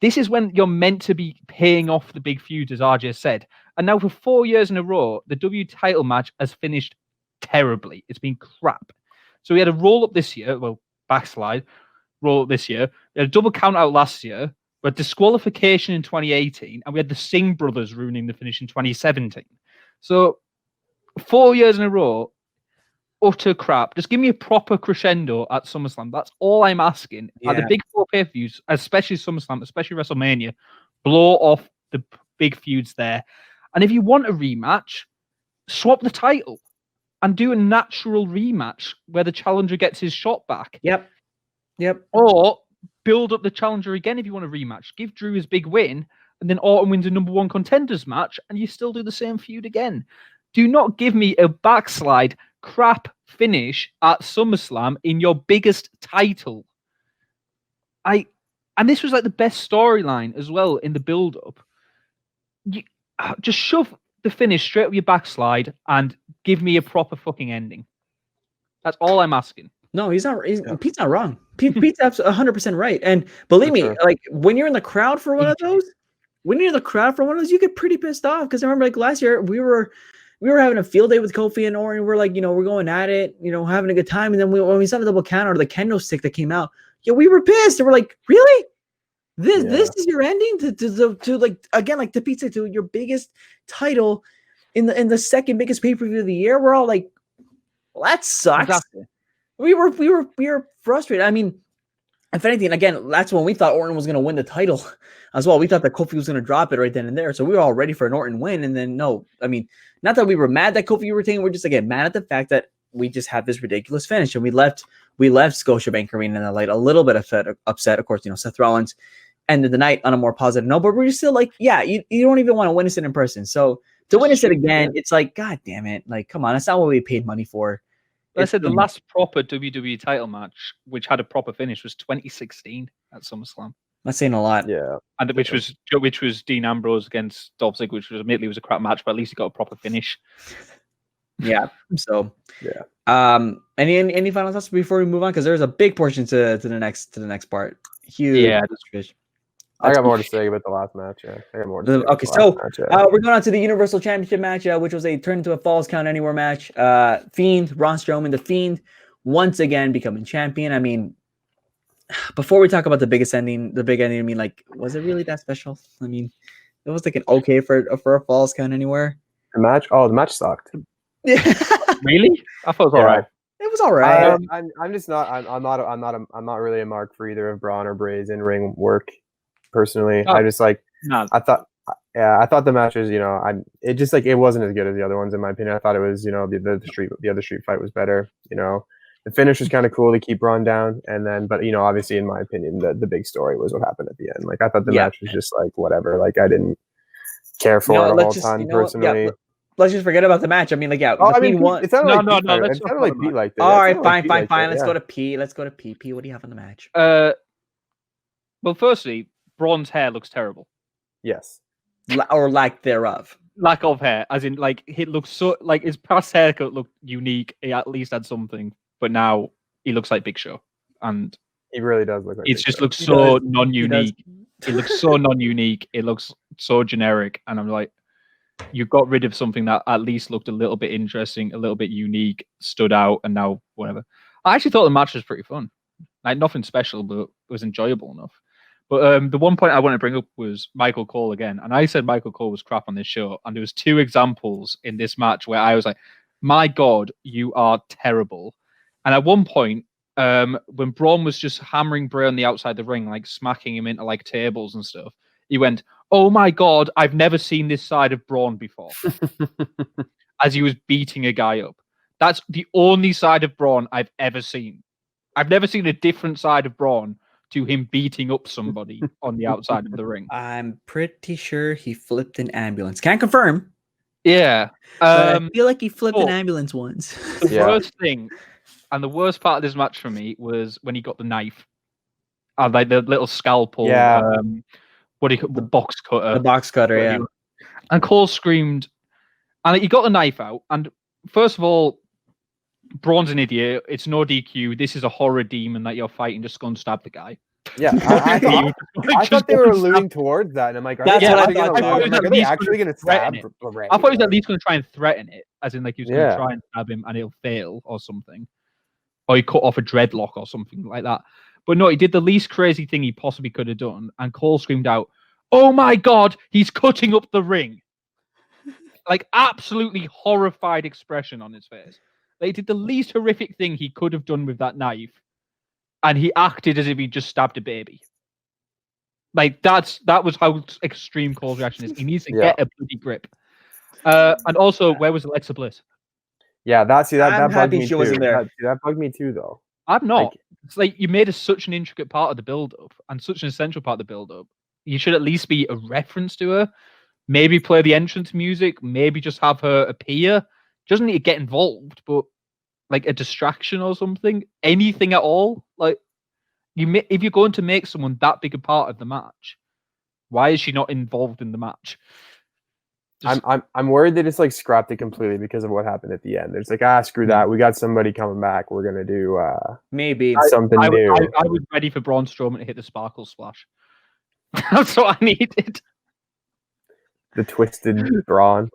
This is when you're meant to be paying off the big feuds, as RJ said. And now for 4 years in a row, the W title match has finished terribly. It's been crap. So we had a roll up this year, well, backslide, roll up this year. We had a double count out last year. We had disqualification in 2018, and we had the Singh brothers ruining the finish in 2017. So 4 years in a row, utter crap. Just give me a proper crescendo at SummerSlam. That's all I'm asking. Yeah. At the big four pay-per-views, especially SummerSlam, especially WrestleMania, blow off the big feuds there. And if you want a rematch, swap the title. And do a natural rematch where the challenger gets his shot back. Yep. Or build up the challenger again if you want a rematch. Give Drew his big win, and then Orton wins a number one contenders match, and you still do the same feud again. Do not give me a backslide crap finish at SummerSlam in your biggest title. And this was like the best storyline as well in the build-up. Just shove the finish straight up your backslide and give me a proper fucking ending. That's all I'm asking. No, Pete's not wrong. Pete's 100% right. And believe me, like when you're in the crowd for one of those, you get pretty pissed off. Because I remember like last year we were having a field day with Kofi and Orton. We're like, we're going at it, having a good time. And then when we saw the double count or the kendo stick that came out, we were pissed. And we're like, really? This is your ending to like, again, like to Pete said, to your biggest title in the second biggest pay-per-view of the year. We're all like, well, that sucks. Exactly. We were frustrated. I mean, if anything, again, that's when we thought Orton was going to win the title as well. We thought that Kofi was going to drop it right then and there. So we were all ready for an Orton win. And then no, I mean, not that we were mad that Kofi retained. We're just again mad at the fact that we just had this ridiculous finish and we left Scotiabank Arena in the light a little bit upset. Of course, Seth Rollins ended the night on a more positive note, but we're just still like, you don't even want to witness it in person. So to witness it again, it's like, God damn it. Like, come on, that's not what we paid money for. I said the last proper WWE title match, which had a proper finish, was 2016 at SummerSlam. That's saying a lot. Yeah. And which was Dean Ambrose against Dolph Ziggler, which was admittedly was a crap match, but at least he got a proper finish. Yeah. So yeah. Any final thoughts before we move on? Because there's a big portion to the next part. Huge. Yeah. I got more to say about the last match. Yeah, I got more to say. Okay, so we're going on to the Universal Championship match, which was a turn into a Falls Count Anywhere match. Fiend, Braun Strowman, the Fiend, once again becoming champion. I mean, before we talk about the big ending, I mean, like, was it really that special? I mean, it was like an okay for a Falls Count Anywhere. The match sucked. Yeah, really? I thought it was all right. It was all right. I'm just not. I'm not really a mark for either of Braun or Bray's in ring work. Personally, I just like. No. I thought the matches. It just like it wasn't as good as the other ones in my opinion. I thought it was. The other street fight was better. The finish was kind of cool to keep Braun down, and then, but obviously, in my opinion, the big story was what happened at the end. Like I thought the match was just like whatever. Like I didn't care for it a whole ton personally. Let's just forget about the match. I mean, like, yeah. Oh, I mean, it sounded like no. It sounded like Pete liked it. All right, fine. Let's go to P. Let's go to P. P, what do you have on the match? Well, firstly, Braun's hair looks terrible. Yes. Or lack thereof. Lack of hair, as in, like, it looks so, like, his past haircut looked unique. He at least had something, but now he looks like Big Show, and he really does look like. It just looks so non-unique. It looks so non-unique. It looks so generic, and I'm like, you got rid of something that at least looked a little bit interesting, a little bit unique, stood out, and now whatever. I actually thought the match was pretty fun. Like, nothing special, but it was enjoyable enough. But the one point I want to bring up was Michael Cole again. And I said Michael Cole was crap on this show. And there was 2 examples in this match where I was like, my God, you are terrible. And at one point, when Braun was just hammering Bray on the outside of the ring, like smacking him into like tables and stuff, he went, "Oh my God, I've never seen this side of Braun before." As he was beating a guy up. That's the only side of Braun I've ever seen. I've never seen a different side of Braun to him beating up somebody on the outside of the ring. I'm pretty sure he flipped an ambulance. Can't confirm. Yeah. I feel like he flipped an ambulance once. The worst thing, and the worst part of this match for me, was when he got the knife. Like the little scalpel. Yeah. The box cutter. The box cutter, yeah. And Cole screamed, and he got the knife out. And first of all, Braun's an idiot. It's no DQ. This is a horror demon that you're fighting. Just go and stab the guy. Yeah, I thought they were alluding towards that, and I'm like, are they actually going to stab it? I thought he was at least going to try and threaten it, as in like he was going to try and stab him, and it'll fail or something, or he cut off a dreadlock or something like that. But no, he did the least crazy thing he possibly could have done, and Cole screamed out, "Oh my God, he's cutting up the ring!" Like absolutely horrified expression on his face. They did the least horrific thing he could have done with that knife, and he acted as if he just stabbed a baby. Like that was how extreme Cole's reaction is. He needs to get a bloody grip. And also, where was Alexa Bliss? Yeah, that bugged me too. Wasn't there. That bugged me too, though. I'm not. It's like you made such an intricate part of the build-up and such an essential part of the build-up. You should at least be a reference to her. Maybe play the entrance music. Maybe just have her appear. Doesn't need to get involved, but like a distraction or something, anything at all. Like if you're going to make someone that big a part of the match, why is she not involved in the match? I'm worried they just like scrapped it completely because of what happened at the end. There's like, screw that. We got somebody coming back. We're gonna do maybe something new. I was ready for Braun Strowman to hit the sparkle splash. That's what I needed. The twisted Braun.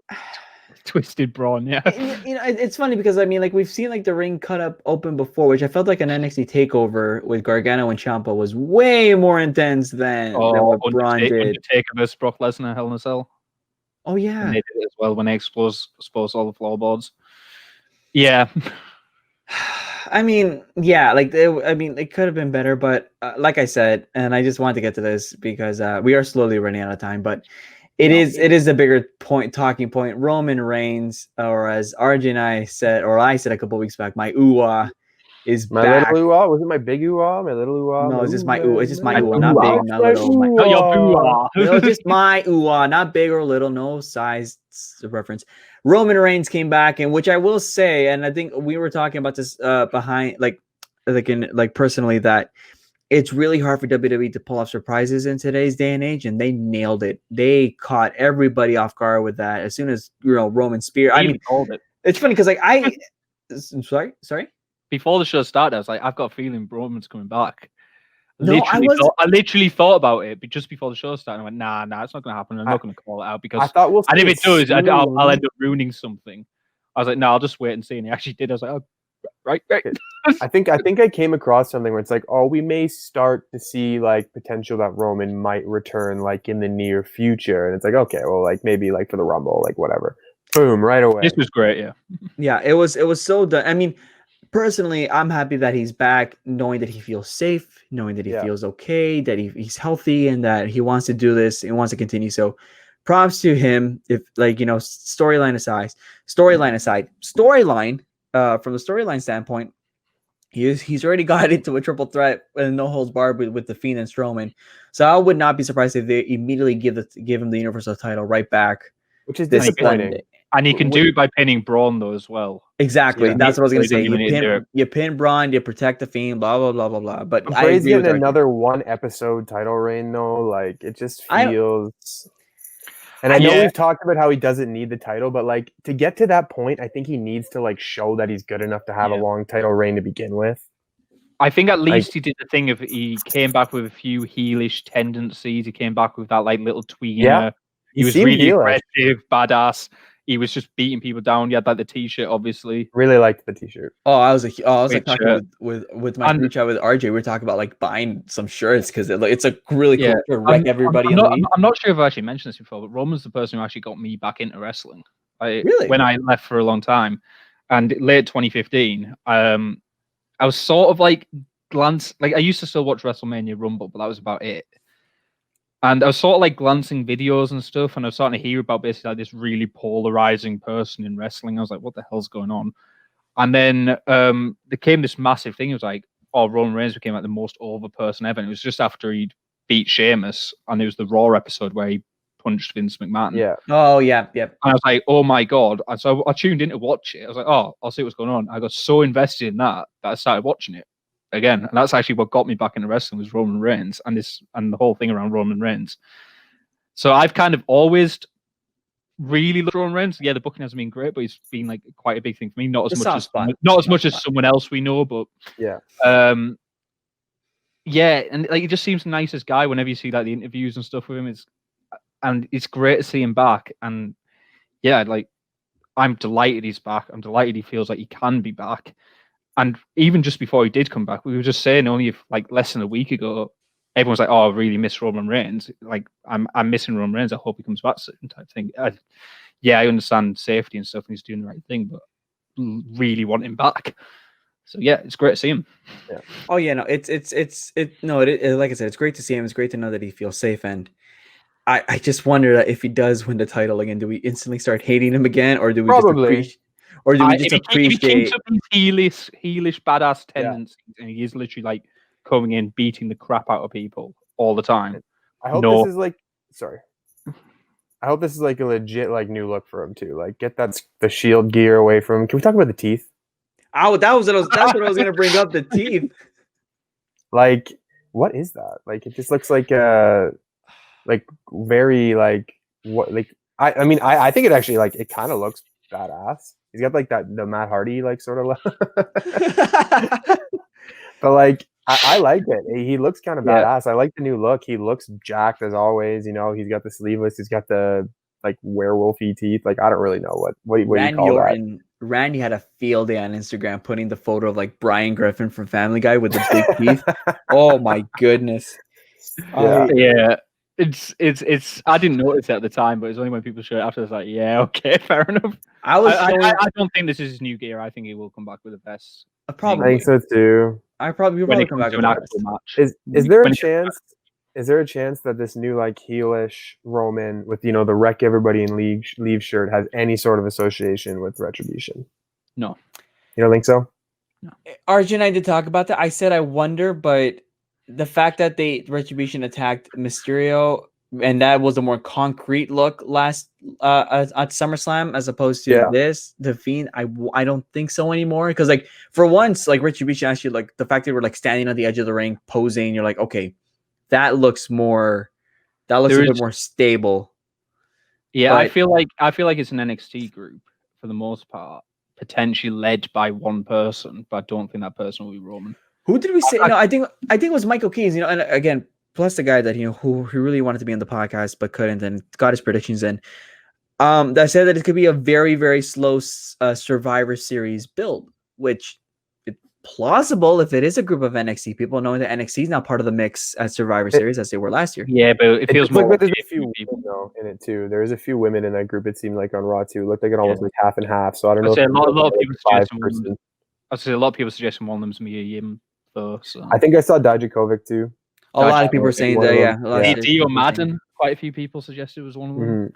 Twisted Braun, yeah. It's funny because I mean, like we've seen like the ring cut up open before, which I felt like an NXT takeover with Gargano and Ciampa was way more intense than what Braun did. Undertaker versus Brock Lesnar, Hell in a Cell. Oh yeah, and they did it as well when they exposed all the floorboards. Yeah. I mean, yeah, like it could have been better, but like I said, and I just wanted to get to this because we are slowly running out of time, but. It is a bigger talking point. Roman Reigns, or as RJ and I said a couple of weeks back, my ooh-ah is back. My little ooh-ah? Was it my big ooh-ah? My little ooh-ah? No, it's just my ooh. It's just my ooh-ah, not big, not little. Your ooh-ah. No, just my ooh-ah, not big or little, no size reference. Roman Reigns came back, and which I will say, and I think we were talking about this behind, personally, that it's really hard for WWE to pull off surprises in today's day and age, and they nailed it. They caught everybody off guard with that. As soon as Roman Spear, I mean, it's funny because like sorry. Before the show started, I was like, I've got a feeling Roman's coming back. I literally thought about it, but just before the show started, I went, nah, it's not going to happen. I'm not going to call it out because I thought and if it does, I'll end up ruining something. I was like, no, I'll just wait and see. And he actually did. I was like, oh. Right. I think I came across something where it's like, we may start to see like potential that Roman might return like in the near future, and it's like, okay, well, like maybe like for the Rumble, like whatever. Boom, right away. This was great, yeah. Yeah, it was so done. I mean, personally, I'm happy that he's back, knowing that he feels safe, knowing that he feels okay, that he's healthy, and that he wants to do this and wants to continue. So, props to him. If storyline aside. From the storyline standpoint, He's already got into a triple threat and no holds barred with the Fiend and Strowman. So I would not be surprised if they immediately give him the Universal title right back. Which is this disappointing. Sunday. And he can do it by pinning Braun though as well. Exactly. Yeah. That's what I was gonna say. You You pin Braun, you protect the Fiend, blah blah blah blah blah. But Bray's getting another 1 episode title reign though. Like it just feels. And I know we've talked about how he doesn't need the title, but like to get to that point, I think he needs to like show that he's good enough to have a long title reign to begin with. I think at least he did the thing of he came back with a few heelish tendencies. He came back with that like little tweener. Yeah. He was really aggressive, badass. He was just beating people down. He had like the t-shirt, obviously. Really liked the t-shirt. I was like talking with my group chat with RJ. We were talking about like buying some shirts because it's a really cool shirt. Wreck everybody. I'm not sure if I've actually mentioned this before, but Roman's the person who actually got me back into wrestling. Really? When I left for a long time, and late 2015, I was sort of like I used to still watch WrestleMania Rumble, but that was about it. And I was sort of like glancing videos and stuff, and I was starting to hear about basically like this really polarizing person in wrestling. I was like, what the hell's going on? And then there came this massive thing. It was like, Roman Reigns became like the most over person ever. And it was just after he'd beat Sheamus, and it was the Raw episode where he punched Vince McMahon. Yeah. Oh, yeah. And I was like, oh my God. And so I tuned in to watch it. I was like, I'll see what's going on. I got so invested in that I started watching it again. And that's actually what got me back into wrestling was Roman Reigns and the whole thing around Roman Reigns. So I've kind of always really loved Roman Reigns. Yeah, the booking hasn't been great, but it's been like quite a big thing for me. Not as much as someone else we know, but yeah. Yeah, and like he just seems the nicest guy whenever you see like the interviews and stuff with him. It's great to see him back. And yeah, like I'm delighted he's back. I'm delighted he feels like he can be back. And even just before he did come back, we were just saying only if like less than a week ago, everyone's like, "Oh, I really miss Roman Reigns. Like I'm missing Roman Reigns. I hope he comes back soon." Type thing. I understand safety and stuff, and he's doing the right thing, but really want him back. So yeah, it's great to see him. Yeah. Oh yeah, no, it's like I said, it's great to see him. It's great to know that he feels safe, and I just wonder that if he does win the title again, do we instantly start hating him again, or do we appreciate If he keeps up his heelish badass tendencies, and he is literally like coming in beating the crap out of people all the time. I hope this is like I hope this is like a legit like new look for him too. Like get the Shield gear away from him. Can we talk about the teeth? That's what I was gonna bring up, the teeth. Like, what is that? Like it just looks like very like what like I mean I think it actually like it kind of looks badass. He's got like the Matt Hardy like sort of but like I like it. He looks kind of badass. I like the new look. He looks jacked as always. You know, he's got the sleeveless. He's got the like werewolfy teeth. Like I don't really know what do you call that. Randy had a field day on Instagram putting the photo of like Brian Griffin from Family Guy with the big teeth. Oh my goodness. Yeah. It's I didn't notice it at the time, but it's only when people show it after it's like, yeah, okay, fair enough. I don't think this is his new gear. I think he will come back with the best. Probably. I think so too. Will probably come back with an actual match. Is there a chance? Is there a chance that this new like heelish Roman with the wreck everybody in leave shirt has any sort of association with Retribution? No. You don't think so? No. RJ and I did talk about that. I said I wonder, but the fact that Retribution attacked Mysterio and that was a more concrete look last at SummerSlam as opposed to the Fiend, I don't think so anymore. Because like for once, like Retribution actually like the fact they were like standing on the edge of the ring posing, you're like, okay, that looks a bit more stable. Yeah, but I feel like it's an NXT group for the most part, potentially led by one person, but I don't think that person will be Roman. Who did we say? I think it was Michael Keys. And again, plus the guy that who really wanted to be on the podcast but couldn't, and got his predictions in. That said that it could be a very, very slow Survivor Series build, which it's plausible if it is a group of NXT people, knowing that NXT is now part of the mix at Survivor Series as they were last year. Yeah, but it feels more. Like, there's a few people in it too. There's a few women in that group. It seemed like on Raw too. It looked like it almost like half and half. So I don't know. A lot of people suggesting one of them's Mia Yim. So. I think I saw Dijakovic too. A lot of people were saying that, yeah. Dio Madden, quite a few people suggested was one of them.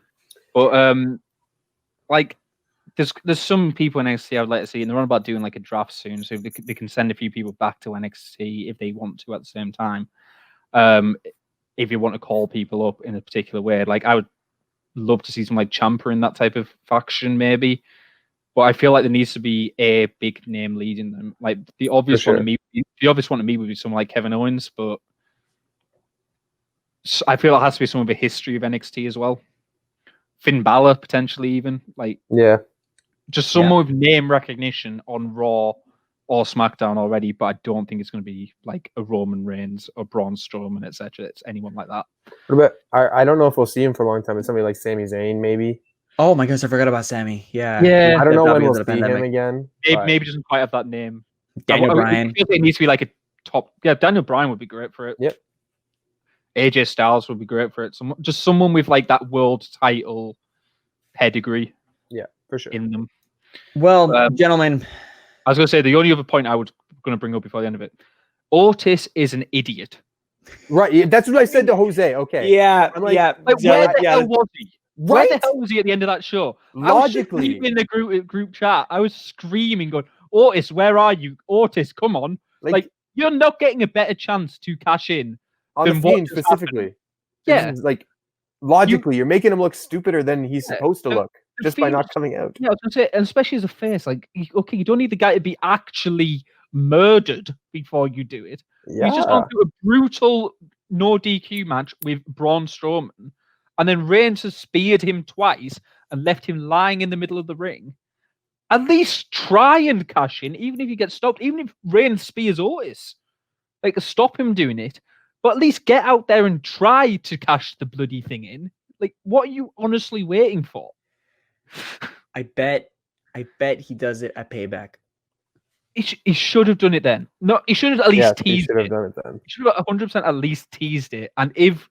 Mm-hmm. But like there's some people in NXT I'd like to see, and they're on about doing like a draft soon, so they can send a few people back to NXT if they want to at the same time. If you want to call people up in a particular way, like I would love to see some like Ciampa in that type of faction, maybe. But I feel like there needs to be a big name leading them. Like the obvious one to me would be someone like Kevin Owens, but I feel it has to be someone with a history of NXT as well. Finn Balor potentially even just someone with name recognition on Raw or SmackDown already, but I don't think it's going to be like a Roman Reigns or Braun Strowman, etc. It's anyone like that. But I don't know if we'll see him for a long time. It's somebody like Sami Zayn, maybe. Oh my goodness, I forgot about Sammy. Yeah. I don't know when we'll see him again. Maybe doesn't quite have that name. Daniel Bryan. It needs to be like a top. Yeah, Daniel Bryan would be great for it. Yep. AJ Styles would be great for it. Just someone with like that world title pedigree. Yeah, for sure. In them. Well, gentlemen, I was going to say the only other point I was going to bring up before the end of it. Otis is an idiot. Right. That's what I said to Jose. Okay. Yeah. I'm like, where the hell was he? Right? Where the hell was he at the end of that show? Logically. I was in the group chat. I was screaming, going, Otis, where are you? Otis, come on. Like you're not getting a better chance to cash in on the Fiend specifically. Yeah. Like, logically, you're making him look stupider than he's supposed to look just by not coming out. Yeah, I was going to say, and especially as a face, like, okay, you don't need the guy to be actually murdered before you do it. Yeah. He's just gone through a brutal no DQ match with Braun Strowman, and then Reigns has speared him twice and left him lying in the middle of the ring. At least try and cash in, even if you get stopped, even if Reigns spears Otis. Like, stop him doing it, but at least get out there and try to cash the bloody thing in. Like, what are you honestly waiting for? I bet he does it at Payback. He should have done it then. No, he should have at least teased it. He should have done it then. He should have 100% at least teased it. And if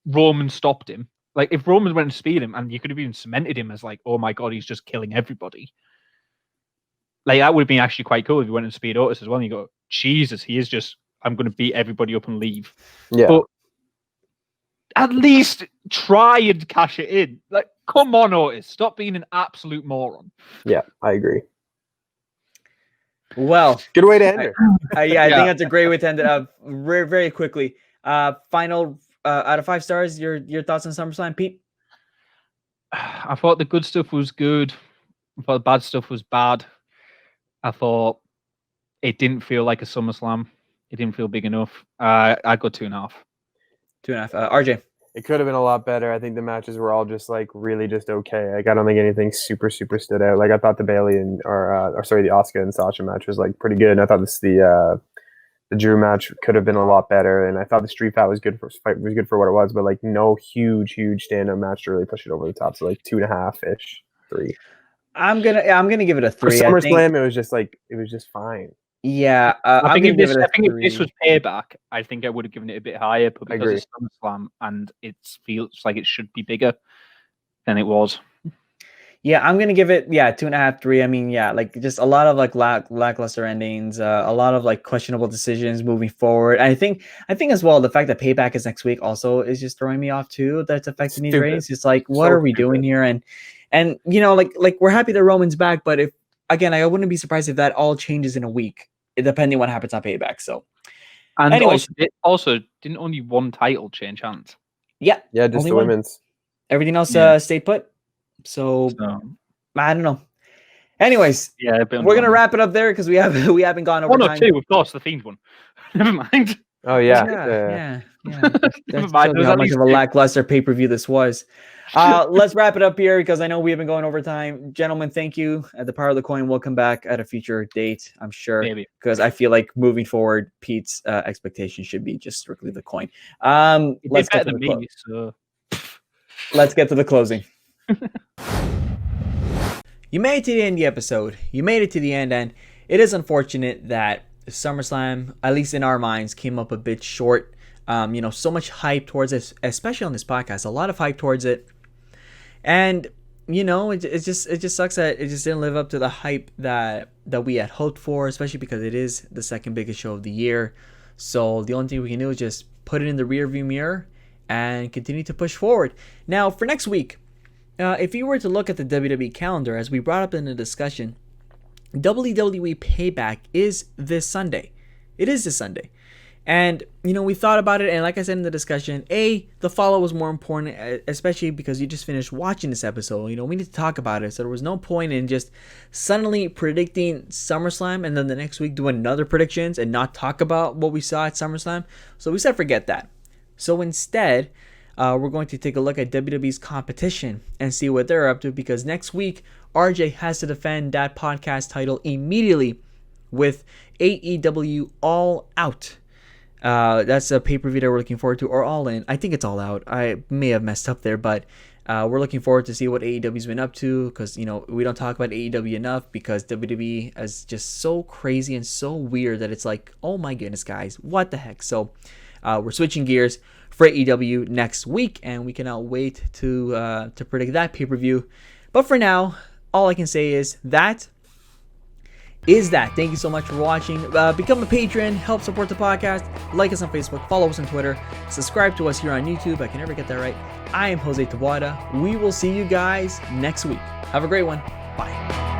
Roman stopped him, like if Roman went and speared him, and you could have even cemented him as like, oh my god, he's just killing everybody. Like that would have been actually quite cool if you went and speared Otis as well. And you go, Jesus, he is just, I'm going to beat everybody up and leave. Yeah. But at least try and cash it in. Like, come on, Otis. Stop being an absolute moron. Yeah, I agree. Well, good way to end it. I think that's a great way to end it. Very, very quickly. Final out of 5 stars. Your thoughts on SummerSlam, Pete? I thought the good stuff was good. I thought the bad stuff was bad. I thought it didn't feel like a SummerSlam. It didn't feel big enough. I go 2.5. 2.5. RJ. It could have been a lot better. I think the matches were all just like really just okay. Like I don't think anything super stood out. Like I thought the Bayley the Asuka and Sasha match was like pretty good. And I thought the Drew match could have been a lot better. And I thought the Street Fight was good for what it was, but like no huge stand-up match to really push it over the top. So like 2.5-ish, 3. I'm gonna give it a 3. For SummerSlam, it was just fine. Yeah, I think if this was Payback, I think I would have given it a bit higher, but because it's SummerSlam and it feels like it should be bigger than it was. Yeah, I'm gonna give it 2.5, 3. I mean, like just a lot of like lackluster endings, a lot of like questionable decisions moving forward. And I think as well the fact that Payback is next week also is just throwing me off too. That's affecting these ratings. It's like, what are we doing here? And you know, like we're happy that Roman's back, but if again, I wouldn't be surprised if that all changes in a week, depending what happens on Payback. So, and also didn't only one title change hands? Yeah, just the women's. Everything else stayed put. So I don't know. Anyways, we're gonna wrap it up there because we haven't gone over. 1 or 2, of course, the Fiend one. Never mind. Oh yeah. Never mind. How much of a lackluster pay-per-view this was. Let's wrap it up here because I know we have been going over time. Gentlemen, thank you. The Power of the Coin will come back at a future date, I'm sure. Maybe. Because I feel like moving forward, Pete's expectation should be just strictly the coin. Let's get to the closing. You made it to the end of the episode. You made it to the end, and it is unfortunate that SummerSlam, at least in our minds, came up a bit short. So much hype towards it, especially on this podcast. A lot of hype towards it, and it just sucks that it just didn't live up to the hype that we had hoped for, especially because it is the second biggest show of the year. So the only thing we can do is just put it in the rearview mirror and continue to push forward. Now for next week, if you were to look at the WWE calendar, as we brought up in the discussion, WWE Payback is this Sunday. It is this Sunday. And, we thought about it, and like I said in the discussion, the follow was more important, especially because you just finished watching this episode. We need to talk about it, so there was no point in just suddenly predicting SummerSlam and then the next week doing another predictions and not talk about what we saw at SummerSlam. So we said forget that. So instead, we're going to take a look at WWE's competition and see what they're up to, because next week, RJ has to defend that podcast title immediately with AEW All Out. That's a pay-per-view that we're looking forward to, or All In. I think it's All Out. I may have messed up there, but we're looking forward to see what AEW's been up to, because, we don't talk about AEW enough, because WWE is just so crazy and so weird that it's like, oh my goodness, guys, what the heck? So we're switching gears for AEW next week, and we cannot wait to predict that pay-per-view. But for now, all I can say is that. Thank you so much for watching. Become a patron, help support the podcast, like us on Facebook, follow us on Twitter, subscribe to us here on YouTube. I can never get that right. I am Jose Taboada. We will see you guys next week. Have a great one. Bye.